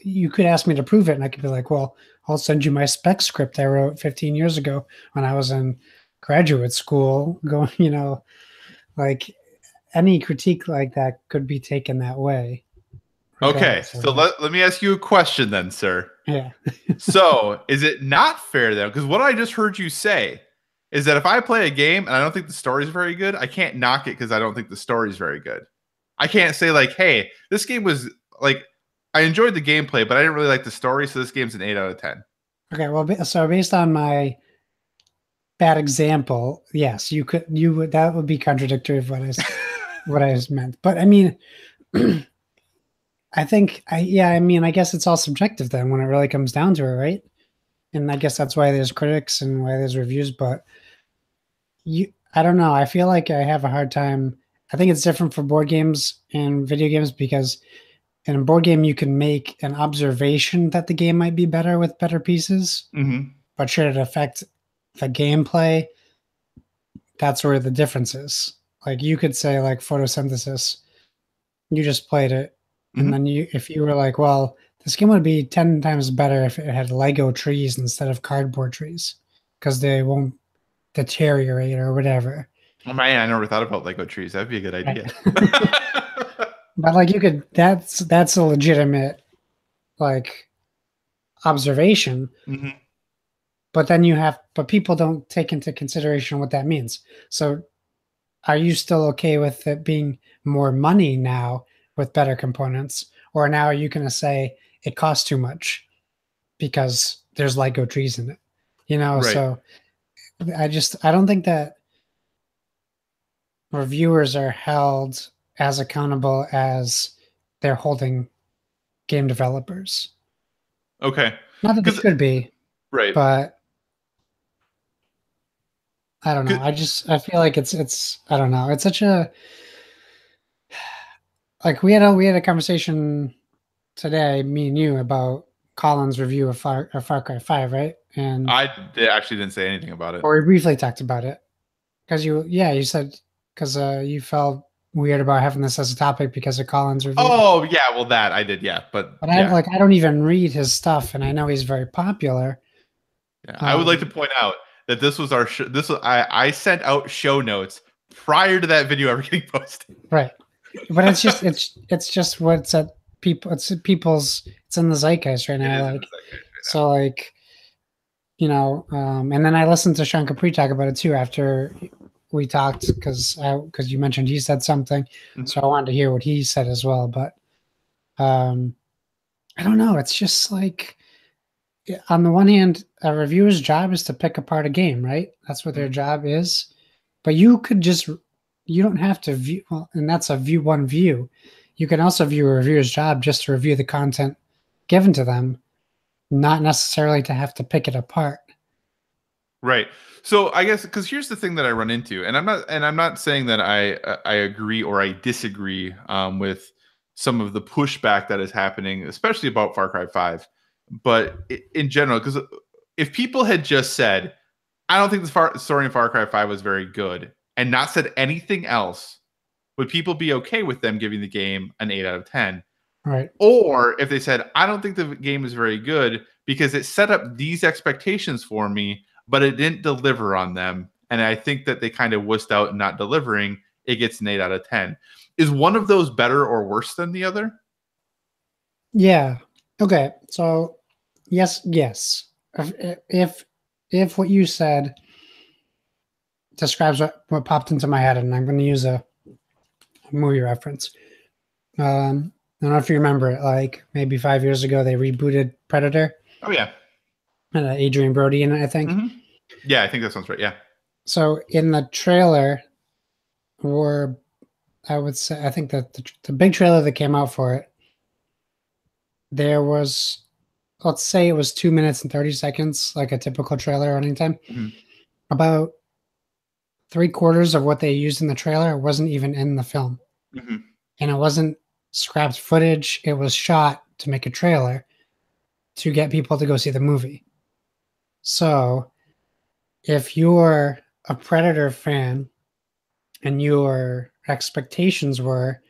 you could ask me to prove it, and I could be like, well, I'll send you my spec script I wrote 15 years ago when I was in graduate school, going, like, any critique like that could be taken that way. Okay, so let me ask you a question then, sir. Yeah. So is it not fair then? Because what I just heard you say is that if I play a game and I don't think the story is very good, I can't knock it because I don't think the story is very good. I can't say like, hey, this game was like, I enjoyed the gameplay, but I didn't really like the story, so this game's an 8 out of 10. Okay, well, so based on my bad example, yes, you would, that would be contradictory of what I meant. But I mean, I mean, I guess it's all subjective then when it really comes down to it, right? And I guess that's why there's critics and why there's reviews. But I don't know. I feel like I have a hard time. I think it's different for board games and video games because in a board game you can make an observation that the game might be better with better pieces, but should it affect the gameplay? That's where the difference is. Like you could say like photosynthesis, you just played it, and then if you were like, well, this game would be 10 times better if it had Lego trees instead of cardboard trees because they won't deteriorate or whatever. Oh man, I never thought about Lego trees. That'd be a good idea. But like you could, that's a legitimate like observation. But then but people don't take into consideration what that means. So are you still okay with it being more money now with better components? Or now are you going to say it costs too much because there's Lego trees in it? You know, right. So I don't think that reviewers are held as accountable as they're holding game developers. Okay. Not that they could be. Right. But I don't know. I feel like it's I don't know. It's such a like we had a conversation today, me and you, about Colin's review of Far Cry 5, right? And I actually didn't say anything about it. Or we briefly talked about it because you said because you felt weird about having this as a topic because of Colin's review. Oh yeah, well that I did, yeah, but yeah. I don't even read his stuff, and I know he's very popular. Yeah, I would like to point out that this was I sent out show notes prior to that video ever getting posted. Right, but it's just it's just what's at people. It's in the zeitgeist right now. Like so, like you know, and then I listened to Sean Capri talk about it too after we talked because you mentioned he said something, so I wanted to hear what he said as well. But I don't know. It's just like on the one hand, a reviewer's job is to pick apart a game, right? That's what their job is. But you don't have to view, and that's a one view. You can also view a reviewer's job just to review the content given to them, not necessarily to have to pick it apart. Right. So I guess because here's the thing that I run into, and I'm not saying that I agree or I disagree with some of the pushback that is happening, especially about Far Cry 5. But in general, because if people had just said, I don't think the story in Far Cry 5 was very good, and not said anything else, would people be okay with them giving the game an 8 out of 10? Right. Or if they said, I don't think the game is very good because it set up these expectations for me, but it didn't deliver on them, and I think that they kind of wussed out not delivering, it gets an 8 out of 10. Is one of those better or worse than the other? Yeah. Okay. So yes. If what you said describes what popped into my head, and I'm going to use a movie reference. I don't know if you remember it. Like maybe 5 years ago, they rebooted Predator. Oh yeah. And Adrian Brody in it, I think. Yeah, I think that sounds right. Yeah. So in the trailer, I would say, I think that the big trailer that came out for it, there was, let's say it was 2 minutes and 30 seconds, like a typical trailer running time. About 3/4 of what they used in the trailer wasn't even in the film. And it wasn't scrapped footage. It was shot to make a trailer to get people to go see the movie. So if you're a Predator fan and your expectations were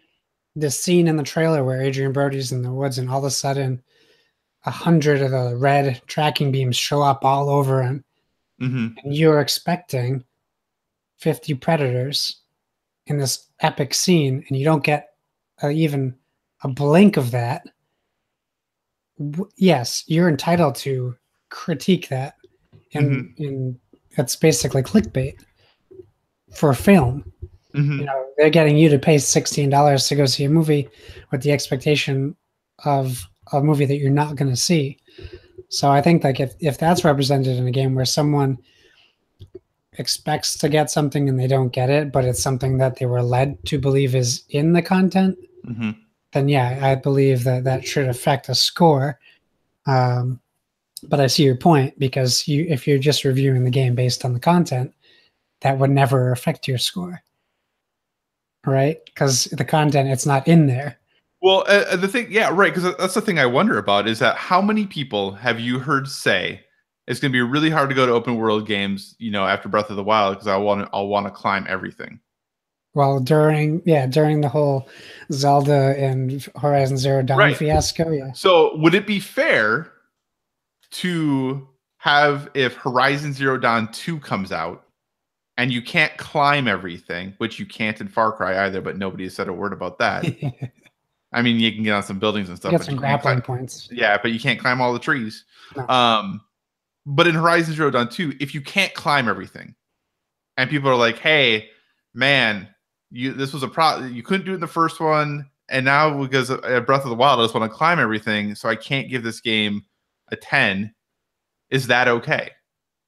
this scene in the trailer where Adrian Brody's in the woods and all of a sudden 100 of the red tracking beams show up all over him, and you're expecting 50 Predators in this epic scene, and you don't get even a blink of that, yes, you're entitled to critique that. And it's basically clickbait for film. You know, they're getting you to pay $16 to go see a movie with the expectation of a movie that you're not going to see. So I think like if that's represented in a game where someone expects to get something and they don't get it, but it's something that they were led to believe is in the content, then yeah, I believe that that should affect a score. But I see your point, because if you're just reviewing the game based on the content, that would never affect your score, right? Because the content, it's not in there. Well, the thing, yeah, right, because that's the thing I wonder about is that how many people have you heard say it's going to be really hard to go to open world games, after Breath of the Wild because I'll want to climb everything. Well, during the whole Zelda and Horizon Zero Dawn fiasco, yeah. So would it be fair to have, if Horizon Zero Dawn 2 comes out and you can't climb everything, which you can't in Far Cry either, but nobody has said a word about that. I mean, you can get on some buildings and stuff. Get some grappling points. Yeah, but you can't climb all the trees. No. But in Horizon Zero Dawn 2, if you can't climb everything, and people are like, "Hey, man, this was a problem. You couldn't do it in the first one, and now because of Breath of the Wild, I just want to climb everything, so I can't give this game a 10." Is that okay?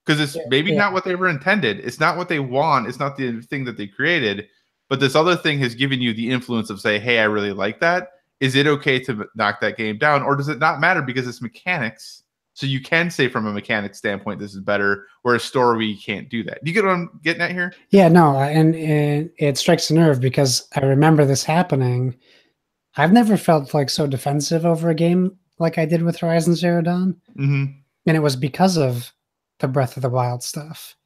Because it's maybe not what they were intended. It's not what they want. It's not the thing that they created. But this other thing has given you the influence of say, hey, I really like that. Is it okay to knock that game down? Or does it not matter because it's mechanics? So you can say from a mechanics standpoint, this is better, where a story can't do that. Do you get what I'm getting at here? Yeah, no. And it strikes a nerve because I remember this happening. I've never felt like so defensive over a game like I did with Horizon Zero Dawn. Mm-hmm. And it was because of the Breath of the Wild stuff.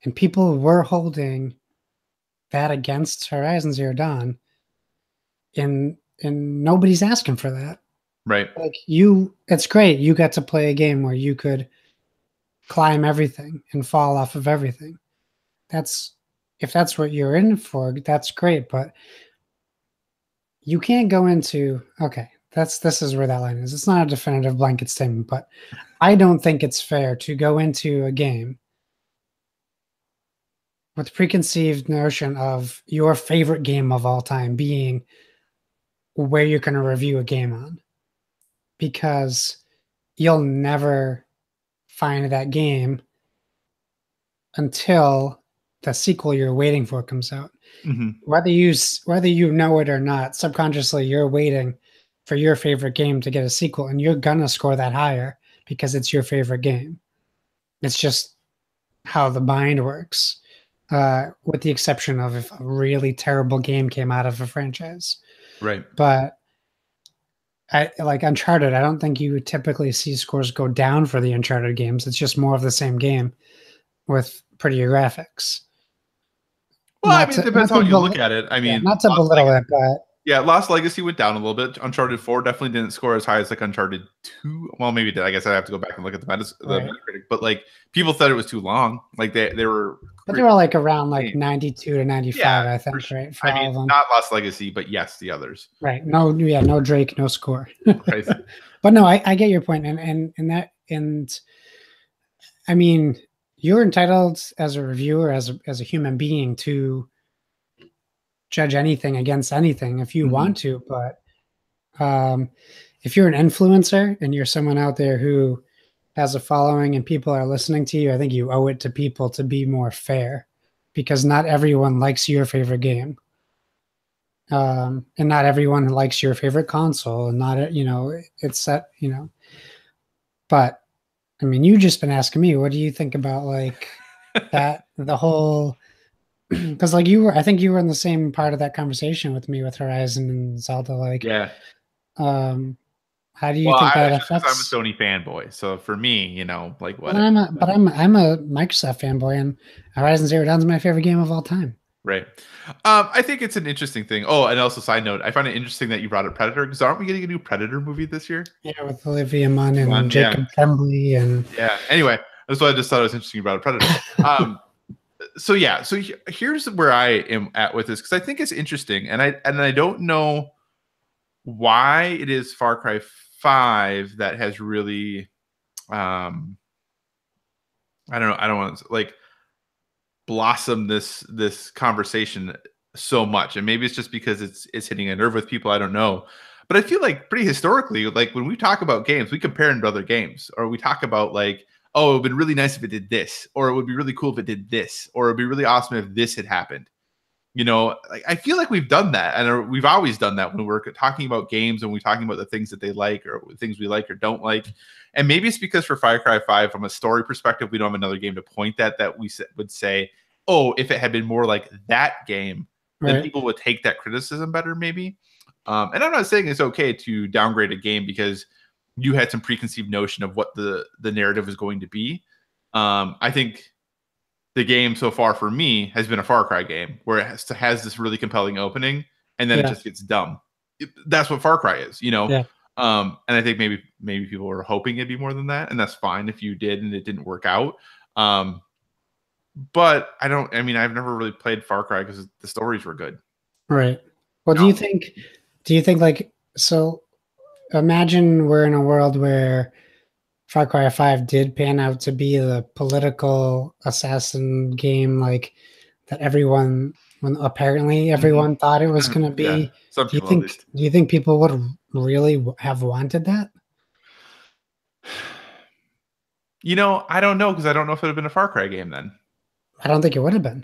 And people were holding that against Horizon Zero Dawn, and nobody's asking for that. Right. Like it's great. You got to play a game where you could climb everything and fall off of everything. If that's what you're in for, that's great. But you can't go into, okay, this is where that line is. It's not a definitive blanket statement, but I don't think it's fair to go into a game with preconceived notion of your favorite game of all time being where you're going to review a game on, because you'll never find that game until the sequel you're waiting for comes out. Mm-hmm. Whether you know it or not, subconsciously you're waiting for your favorite game to get a sequel, and you're gonna score that higher because it's your favorite game. It's just how the mind works. With the exception of if a really terrible game came out of a franchise. Right. But like Uncharted, I don't think you would typically see scores go down for the Uncharted games. It's just more of the same game with prettier graphics. Well, I mean, it depends how you look at it. I mean, not to belittle it, but yeah, Lost Legacy went down a little bit. Uncharted 4 definitely didn't score as high as like Uncharted 2. Well, maybe it did. I guess I'd have to go back and look at the Metacritic. But like people thought it was too long. Like they were. But they were like around like 92 to 95, yeah, I think, sure. right? For all of them. Not Lost Legacy, but yes, the others. Right. No Drake, no score. Right. But no, I get your point, and I mean, you're entitled as a reviewer, as a human being, to judge anything against anything if you want to, but if you're an influencer and you're someone out there who has a following and people are listening to you, I think you owe it to people to be more fair, because not everyone likes your favorite game, and not everyone likes your favorite console, and not it's set, but I mean, you've just been asking me, what do you think about like that, the whole, because like I think you were in the same part of that conversation with me with Horizon and Zelda. Like, yeah. How do you think that affects? I'm a Sony fanboy, so for me, like what? But I'm a Microsoft fanboy, and Horizon Zero Dawn is my favorite game of all time. Right. I think it's an interesting thing. Oh, and also side note, I find it interesting that you brought up Predator, because aren't we getting a new Predator movie this year? Yeah, with Olivia Munn and Jacob Tremblay and yeah. Anyway, that's why I just thought it was interesting you brought up Predator. So here's where I am at with this, because I think it's interesting, and I don't know why it is Far Cry 5 that has really I don't want to like blossom this conversation so much, and maybe it's just because it's hitting a nerve with people, I don't know, But I feel like pretty historically, like when we talk about games, we compare them to other games, or we talk about like, oh, it would have been really nice if it did this, or it would be really cool if it did this, or it'd be really awesome if this had happened. Like I feel like we've done that, and we've always done that when we're talking about games and we're talking about the things that they like or things we like or don't like. And maybe it's because for Far Cry 5, from a story perspective, we don't have another game to point at that we would say, oh, if it had been more like that game, then people would take that criticism better, maybe. And I'm not saying it's okay to downgrade a game because you had some preconceived notion of what the narrative is going to be. I think the game so far for me has been a Far Cry game where it has this really compelling opening and then it just gets dumb. That's what Far Cry is, Yeah. And I think maybe people were hoping it'd be more than that, and that's fine if you did and it didn't work out. But I've never really played Far Cry because the stories were good. Right. Well, do you think like, so imagine we're in a world where Far Cry 5 did pan out to be the political assassin game, like that apparently everyone thought it was going to be. Yeah, do you think people would really have wanted that? I don't know, because I don't know if it would have been a Far Cry game then. I don't think it would have been.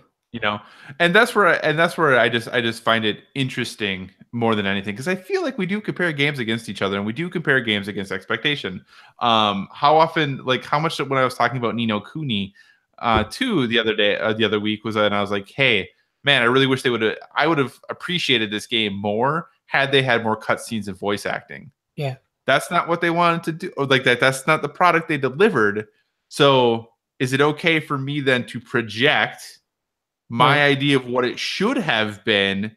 And that's where I just find it interesting more than anything, because I feel like we do compare games against each other and we do compare games against expectation. How often, like how much when I was talking about Ni no Kuni the other week was, and I was like, hey man, I really wish I would have appreciated this game more had they had more cutscenes and voice acting. Yeah. That's not what they wanted to do. Or like that's not the product they delivered. So is it okay for me then to project my idea of what it should have been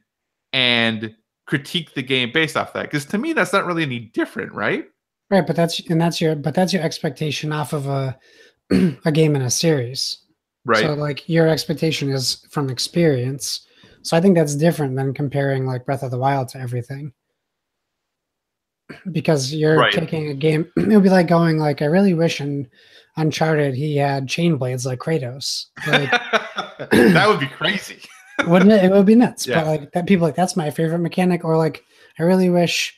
and critique the game based off that? Because to me, that's not really any different, right? Right, but that's your expectation off of a game in a series. Right. So like your expectation is from experience. So I think that's different than comparing like Breath of the Wild to everything. Because you're taking a game, it would be like going like, I really wish in Uncharted he had chain blades like Kratos. Like, that would be crazy. Wouldn't it? It would be nuts. Yeah. But like that, people like, that's my favorite mechanic. Or like, I really wish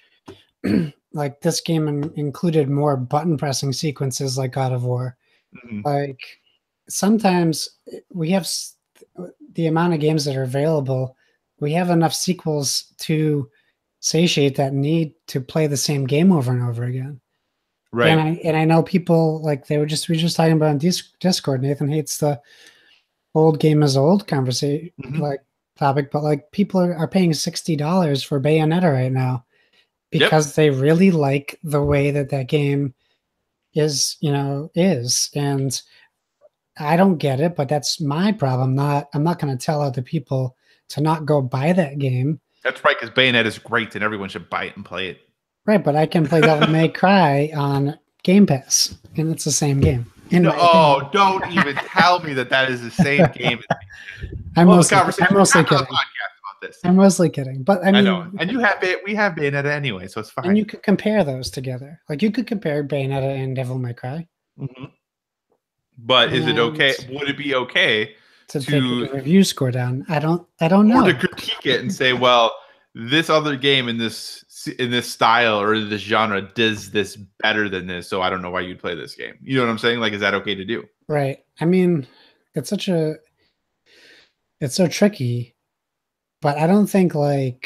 like this game included more button pressing sequences like God of War. Mm-hmm. Like sometimes we have the amount of games that are available, we have enough sequels to satiate that need to play the same game over and over again. Right. And I know people like we were just talking about on Discord. Nathan hates the old game is old conversation like topic, but like people are paying $60 for Bayonetta right now because they really like the way that game is, and I don't get it, but that's my problem. I'm not going to tell other people to not go buy that game. That's right, because Bayonetta is great and everyone should buy it and play it. Right, but I can play Devil May Cry on Game Pass, and it's the same game. Don't even tell me that is the same game. I'm mostly kidding. I'm mostly kidding, but I know. And we have Bayonetta anyway, so it's fine. And you could compare those together. Like you could compare Bayonetta and Devil May Cry. Mm-hmm. But is it okay? Would it be okay to take the review score down? I don't know. Or to critique it and say, well, this other game in this style or this genre does this better than this, so I don't know why you'd play this game. You know what I'm saying? Like, is that okay to do? Right. I mean, it's so tricky, but I don't think I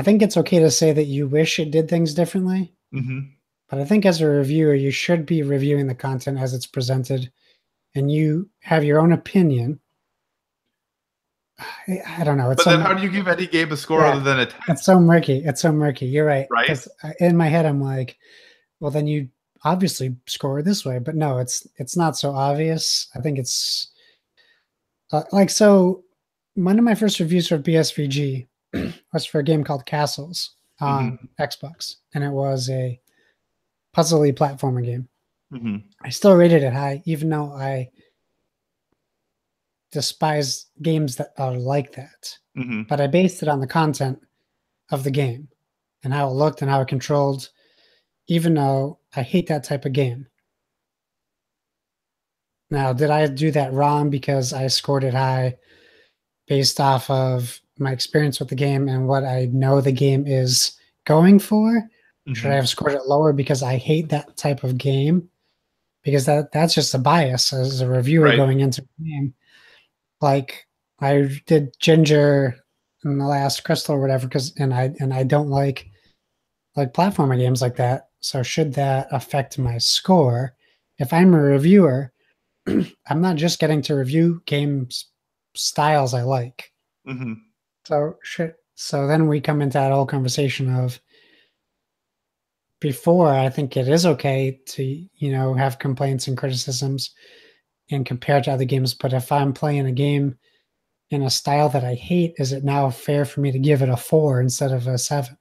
think it's okay to say that you wish it did things differently. Mm-hmm. But I think as a reviewer, you should be reviewing the content as it's presented, and you have your own opinion. I don't know. But then how do you give any game a score other than a 10? It's so murky. You're right. Right. Because in my head, I'm like, well, then you obviously score this way. But no, it's not so obvious. I think it's so one of my first reviews for PSVG was for a game called Castles on Xbox. And it was a puzzly platformer game. Mm-hmm. I still rated it high, even though I despise games that are like that. Mm-hmm. But I based it on the content of the game and how it looked and how it controlled, even though I hate that type of game. Now, did I do that wrong because I scored it high based off of my experience with the game and what I know the game is going for? Should I Mhm. have scored it lower because I hate that type of game? Because that's just a bias as a reviewer Right. going into the game. Like I did Ginger in the last Crystal or whatever, because and I don't like platformer games like that. So should that affect my score? If I'm a reviewer, I'm not just getting to review games styles I like. Mhm. So then we come into that whole conversation of before I think it is okay to, have complaints and criticisms and compare to other games. But if I'm playing a game in a style that I hate, is it now fair for me to give it a 4 instead of a 7?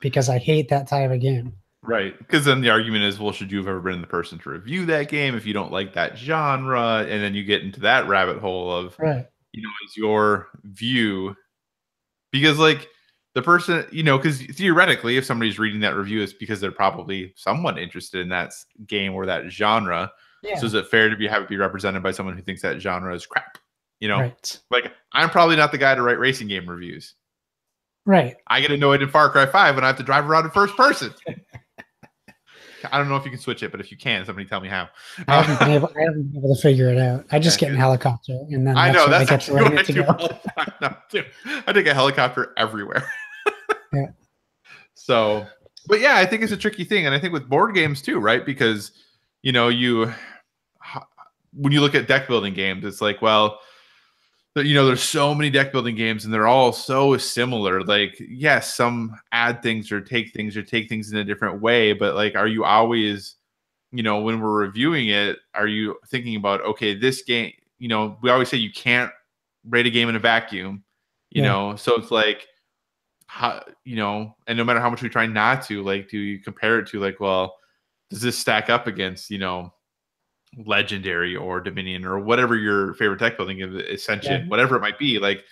Because I hate that type of game. Right. Because then the argument is, well, should you have ever been the person to review that game if you don't like that genre? And then you get into that rabbit hole of, Right. is your view, because like the person, because theoretically, if somebody's reading that review, it's because they're probably somewhat interested in that game or that genre. So Yeah. is it fair to have it be represented by someone who thinks that genre is crap? Right. Like I'm probably not the guy to write racing game reviews. Right. I get annoyed in Far Cry 5 when I have to drive around in first person. I don't know if you can switch it, but if you can, somebody tell me how. I haven't been able to figure it out. I just Yeah, get in helicopter and then I that's know what I that's get to actually where I what I need to do go. all the time now too. I take a helicopter everywhere. Yeah. So, but yeah, I think it's a tricky thing, and I think with board games too, right? Because you when you look at deck building games, it's like, well, there's so many deck building games, and they're all so similar. Like, yes, some add things or take things in a different way, but like, are you always, when we're reviewing it, are you thinking about, okay, this game, we always say you can't rate a game in a vacuum, Yeah. so it's like, how, and no matter how much we try not to, like, do you compare it to, like, well, does this stack up against, Legendary or Dominion or whatever your favorite deck building is, Yeah. Ascension, whatever it might be, like,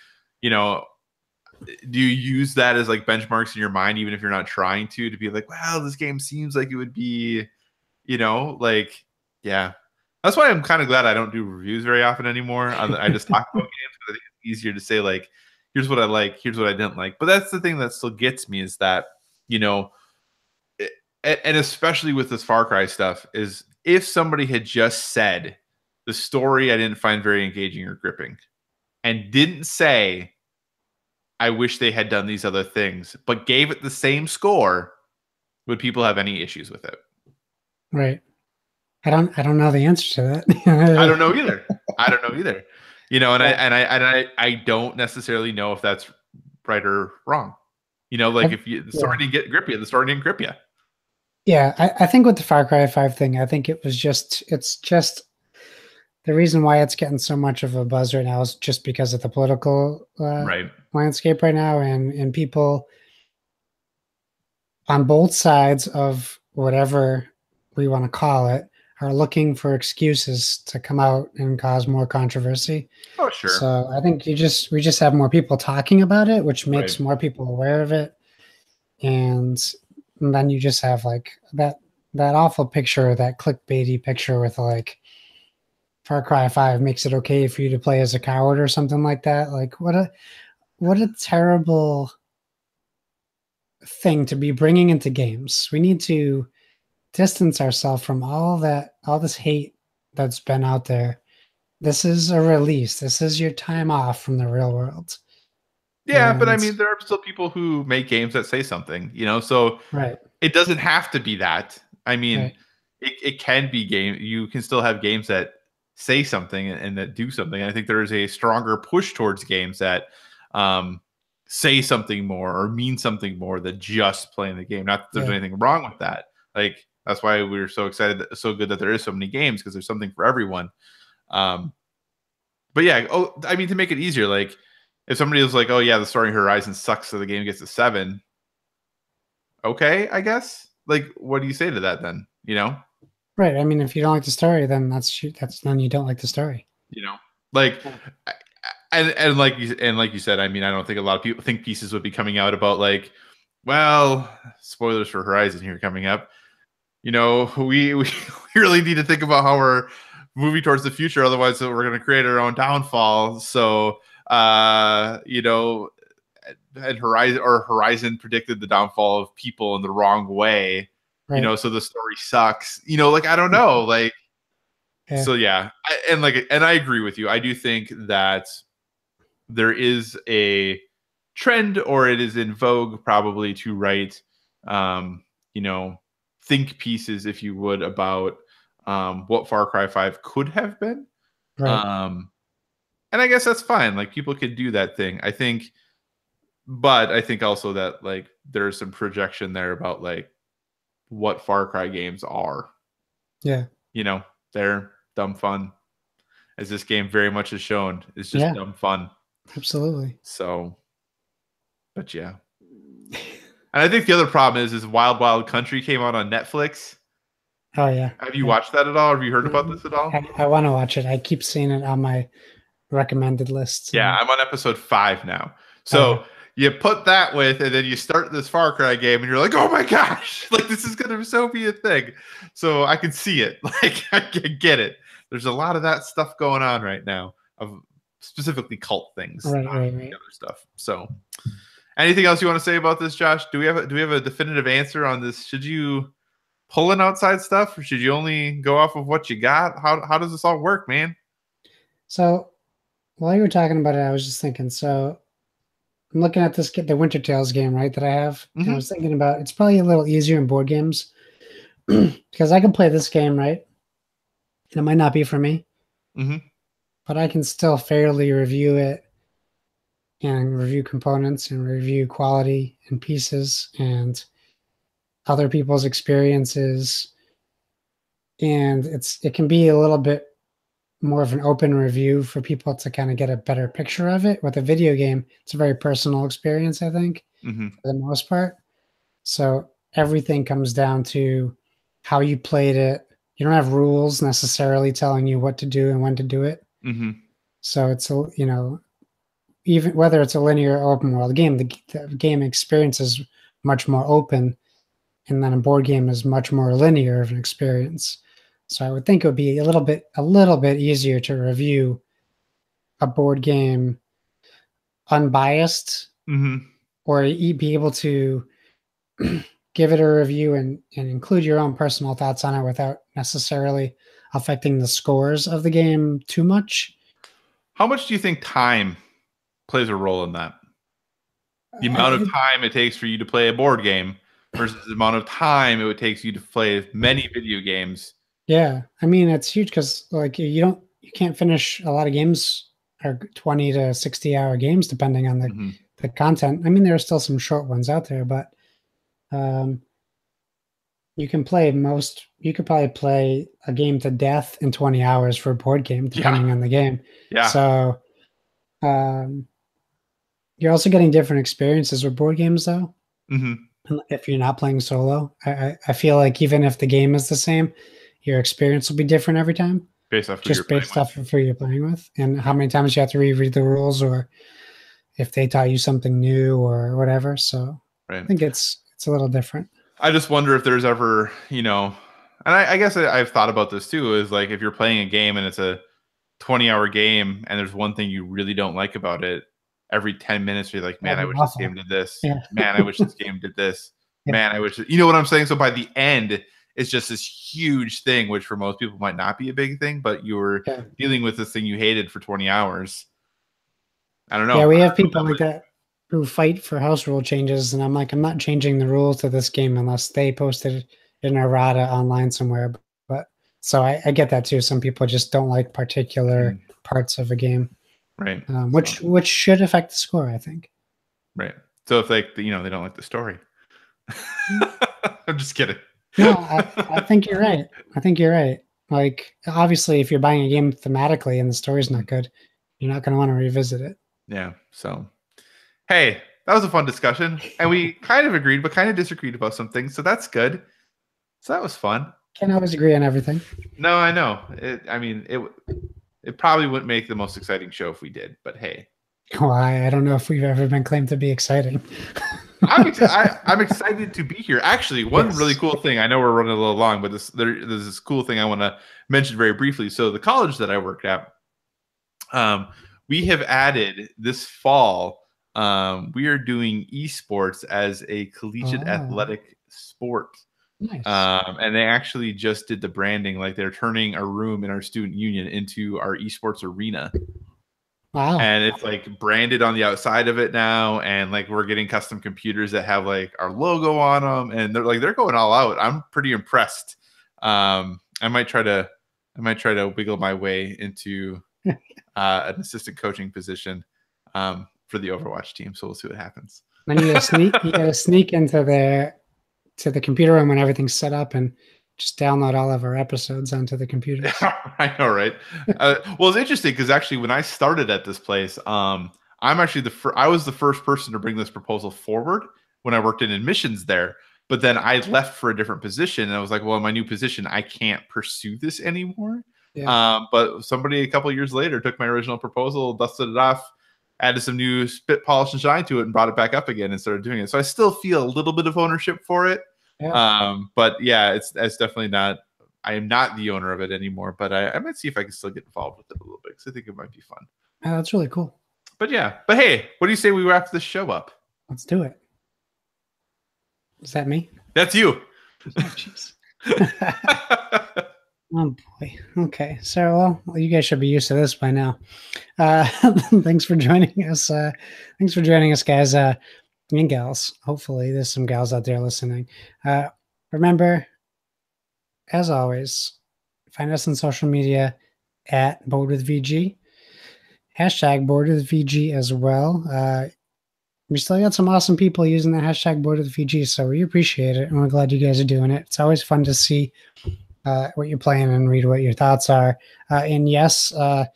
you know, do you use that as like benchmarks in your mind, even if you're not trying to be like, wow, this game seems like it would be, like, yeah. That's why I'm kind of glad I don't do reviews very often anymore. I just talk about games because I think it's easier to say, like, here's what I like, here's what I didn't like. But that's the thing that still gets me is that, you know, and especially with this Far Cry stuff, is if somebody had just said the story I didn't find very engaging or gripping and didn't say, I wish they had done these other things, but gave it the same score, would people have any issues with it? Right. I don't know the answer to I don't that. know either. I don't know either. And Yeah. I don't necessarily know if that's right or wrong. Like if the story Yeah. didn't get grip you, the story didn't grip you. Yeah. I think with the Far Cry 5 thing, I think it's just the reason why it's getting so much of a buzz right now is just because of the political Right. landscape right now, and people on both sides of whatever we want to call it are looking for excuses to come out and cause more controversy. Oh, sure. So I think we just have more people talking about it, which Right. makes more people aware of it, and then you just have like that awful picture, that clickbaity picture with like Far Cry 5 makes it okay for you to play as a coward or something like that. Like what a terrible thing to be bringing into games. We need to distance ourselves from all this hate that's been out there. This is a release. This is your time off from the real world. Yeah, but I And mean, there are still people who make games that say something, so right, it doesn't have to be that. I mean, right, it can be game. You can still have games that say something and that do something. I think there is a stronger push towards games that um, say something more or mean something more than just playing the game. Not that there's yeah, anything wrong with that. Like that's why we're so excited, so good that there is so many games because there's something for everyone. Um, but yeah, I mean, to make it easier, like if somebody was like, "Oh yeah, the story Horizon sucks," so the game gets a 7. Okay, I guess. Like, what do you say to that then? right. I mean, if you don't like the story, then that's then you don't like the story. You know, like, Yeah. and like you said, I mean, I don't think a lot of people think pieces would be coming out about like, well, spoilers for Horizon here coming up. We really need to think about how we're moving towards the future, otherwise we're going to create our own downfall. So, and Horizon predicted the downfall of people in the wrong way, Right. you know, so the story sucks, you know, like I don't know, like so yeah, and I agree with you. I do think that there is a trend, or it is in vogue probably, to write you know, think pieces, if you would, about what Far Cry 5 could have been. Right. And I guess that's fine. Like, people can do that thing, I think. But I think also that, like, there's some projection there about, like, what Far Cry games are. Yeah. You know, they're dumb fun, as this game very much has shown. It's just dumb fun. Absolutely. So, but yeah. And I think the other problem is Wild Wild Country came out on Netflix. Oh yeah. Have you watched that at all? Have you heard about this at all? I want to watch it. I keep seeing it on my recommended lists. Yeah, I'm on episode 5 now. So you put that with, and then you start this Far Cry game, and you're like, oh my gosh, like, this is gonna so be a thing. So I can see it. Like, I can get it. There's a lot of that stuff going on right now, of specifically cult things, right. Other stuff. So, anything else you want to say about this, Josh? Do we have a definitive answer on this? Should you pull in outside stuff, or should you only go off of what you got? How does this all work, man? So while you were talking about it, I was just thinking. So I'm looking at the Winter Tales game, right, that I have. And I was thinking about, it's probably a little easier in board games because I can play this game, right? And it might not be for me, but I can still fairly review it and review components and review quality and pieces and other people's experiences. And it can be a little bit more of an open review for people to kind of get a better picture of it. With a video game, it's a very personal experience, I think, for the most part. So everything comes down to how you played it. You don't have rules necessarily telling you what to do and when to do it. So it's, you know, even whether it's a linear or open world game, the game experience is much more open, and then a board game is much more linear of an experience. So I would think it would be a little bit easier to review a board game unbiased, or be able to give it a review and include your own personal thoughts on it without necessarily affecting the scores of the game too much. How much do you think time plays a role in that? The amount of time it takes for you to play a board game versus the amount of time it would take you to play many video games. Yeah, I mean, it's huge because, like, you can't finish a lot of games, or 20 to 60-hour games, depending on the content. I mean, there are still some short ones out there, but you could probably play a game to death in 20 hours for a board game, depending on the game. Yeah. So you're also getting different experiences with board games, though. If you're not playing solo, I feel like even if the game is the same, your experience will be different every time, based off who you're playing with, and how many times you have to reread the rules, or if they taught you something new or whatever. So I think it's a little different. I just wonder if there's ever, you know, and I guess I've thought about this too, is like, if you're playing a game and it's a 20-hour game and there's one thing you really don't like about it, every 10 minutes you're like, man, I wish this game did this. Man, I wish this game did this. Man, I wish, you know what I'm saying? So by the end, it's just this huge thing, which for most people might not be a big thing, but you were dealing with this thing you hated for 20 hours. I don't know. Yeah, we have people like that who fight for house rule changes, and I'm like, I'm not changing the rules to this game unless they posted an errata online somewhere. But so I get that too. Some people just don't like particular parts of a game, right? Which should affect the score, I think. Right. So if they don't like the story, I'm just kidding. No, I think you're right. I think you're right. Like, obviously, if you're buying a game thematically and the story's not good, you're not going to want to revisit it. Yeah. So, hey, that was a fun discussion, and we kind of agreed, but kind of disagreed about some things. So that's good. So that was fun. Can't always agree on everything. No, I know. It probably wouldn't make the most exciting show if we did, but hey. Well, I don't know if we've ever been claimed to be exciting. I'm excited to be here. Actually, one really cool thing, I know we're running a little long, but there's this cool thing I want to mention very briefly. So the college that I worked at, we have added this fall We are doing esports as a collegiate athletic sport. Nice. And they actually just did the branding, like they're turning a room in our student union into our esports arena. Wow. And it's like branded on the outside of it now, and like we're getting custom computers that have like our logo on them, and they're going all out. I'm pretty impressed. I might try to wiggle my way into an assistant coaching position for the Overwatch team. So we'll see what happens. Then you gotta sneak into the computer room when everything's set up and just download all of our episodes onto the computer. I know, right? Well, it's interesting because actually, when I started at this place, I'm actually I was the first person to bring this proposal forward when I worked in admissions there. But then I left for a different position, and I was like, well, in my new position, I can't pursue this anymore. Yeah. But somebody a couple of years later took my original proposal, dusted it off, added some new spit, polish, and shine to it, and brought it back up again and started doing it. So I still feel a little bit of ownership for it. Yeah. But yeah, it's definitely not. I am not the owner of it anymore, but I might see if I can still get involved with it a little bit because I think it might be fun. Oh, that's really cool. But yeah, but hey, what do you say we wrap this show up? Let's do it. Is that me? That's you. Oh, jeez. Oh boy. Okay. So, well, you guys should be used to this by now. Thanks for joining us. Thanks for joining us, guys. And gals. Hopefully, there's some gals out there listening. Remember, as always, find us on social media at Board with VG. Hashtag Board with VG as well. We still got some awesome people using the hashtag Board with VG, so we appreciate it, and we're glad you guys are doing it. It's always fun to see what you're playing and read what your thoughts are. And yes, I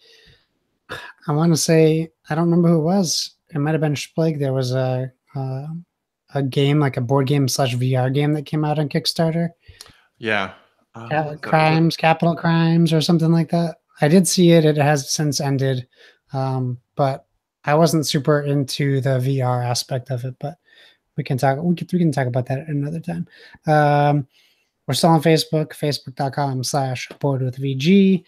want to say, I don't remember who it was. It might have been Splig. There was a game, like a board game / VR game that came out on Kickstarter. Yeah. Capital Crimes or something like that. I did see it. It has since ended. But I wasn't super into the VR aspect of it, but we can talk about that at another time. We're still on Facebook, facebook.com/boardwithvg.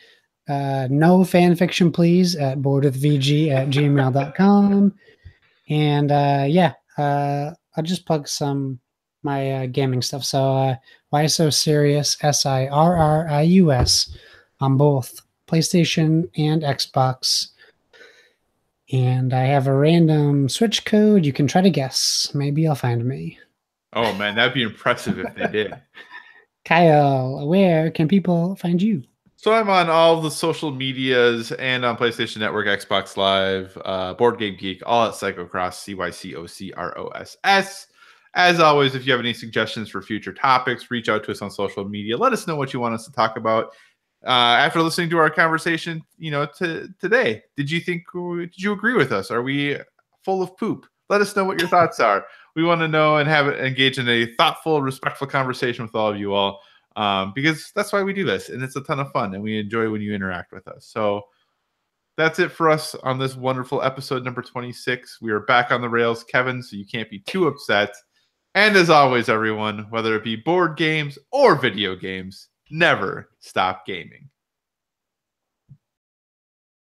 No fan fiction, please, at boardwithvg@gmail.com. And I'll just plug my gaming stuff. So Why So Serious, SIRRIUS, on both PlayStation and Xbox. And I have a random Switch code. You can try to guess. Maybe you'll find me. Oh man, that'd be impressive if they did. Kyle, where can people find you? So I'm on all the social medias and on PlayStation Network, Xbox Live, Board Game Geek, all at Psychocross, CYCOCROSS. As always, if you have any suggestions for future topics, reach out to us on social media. Let us know what you want us to talk about. After listening to our conversation, today, did you agree with us? Are we full of poop? Let us know what your thoughts are. We want to know and engage in a thoughtful, respectful conversation with all of you all, because that's why we do this, and it's a ton of fun, and we enjoy when you interact with us. So that's it for us on this wonderful episode number 26. We are back on the rails, Kevin, so you can't be too upset. And as always, everyone, whether it be board games or video games, never stop gaming.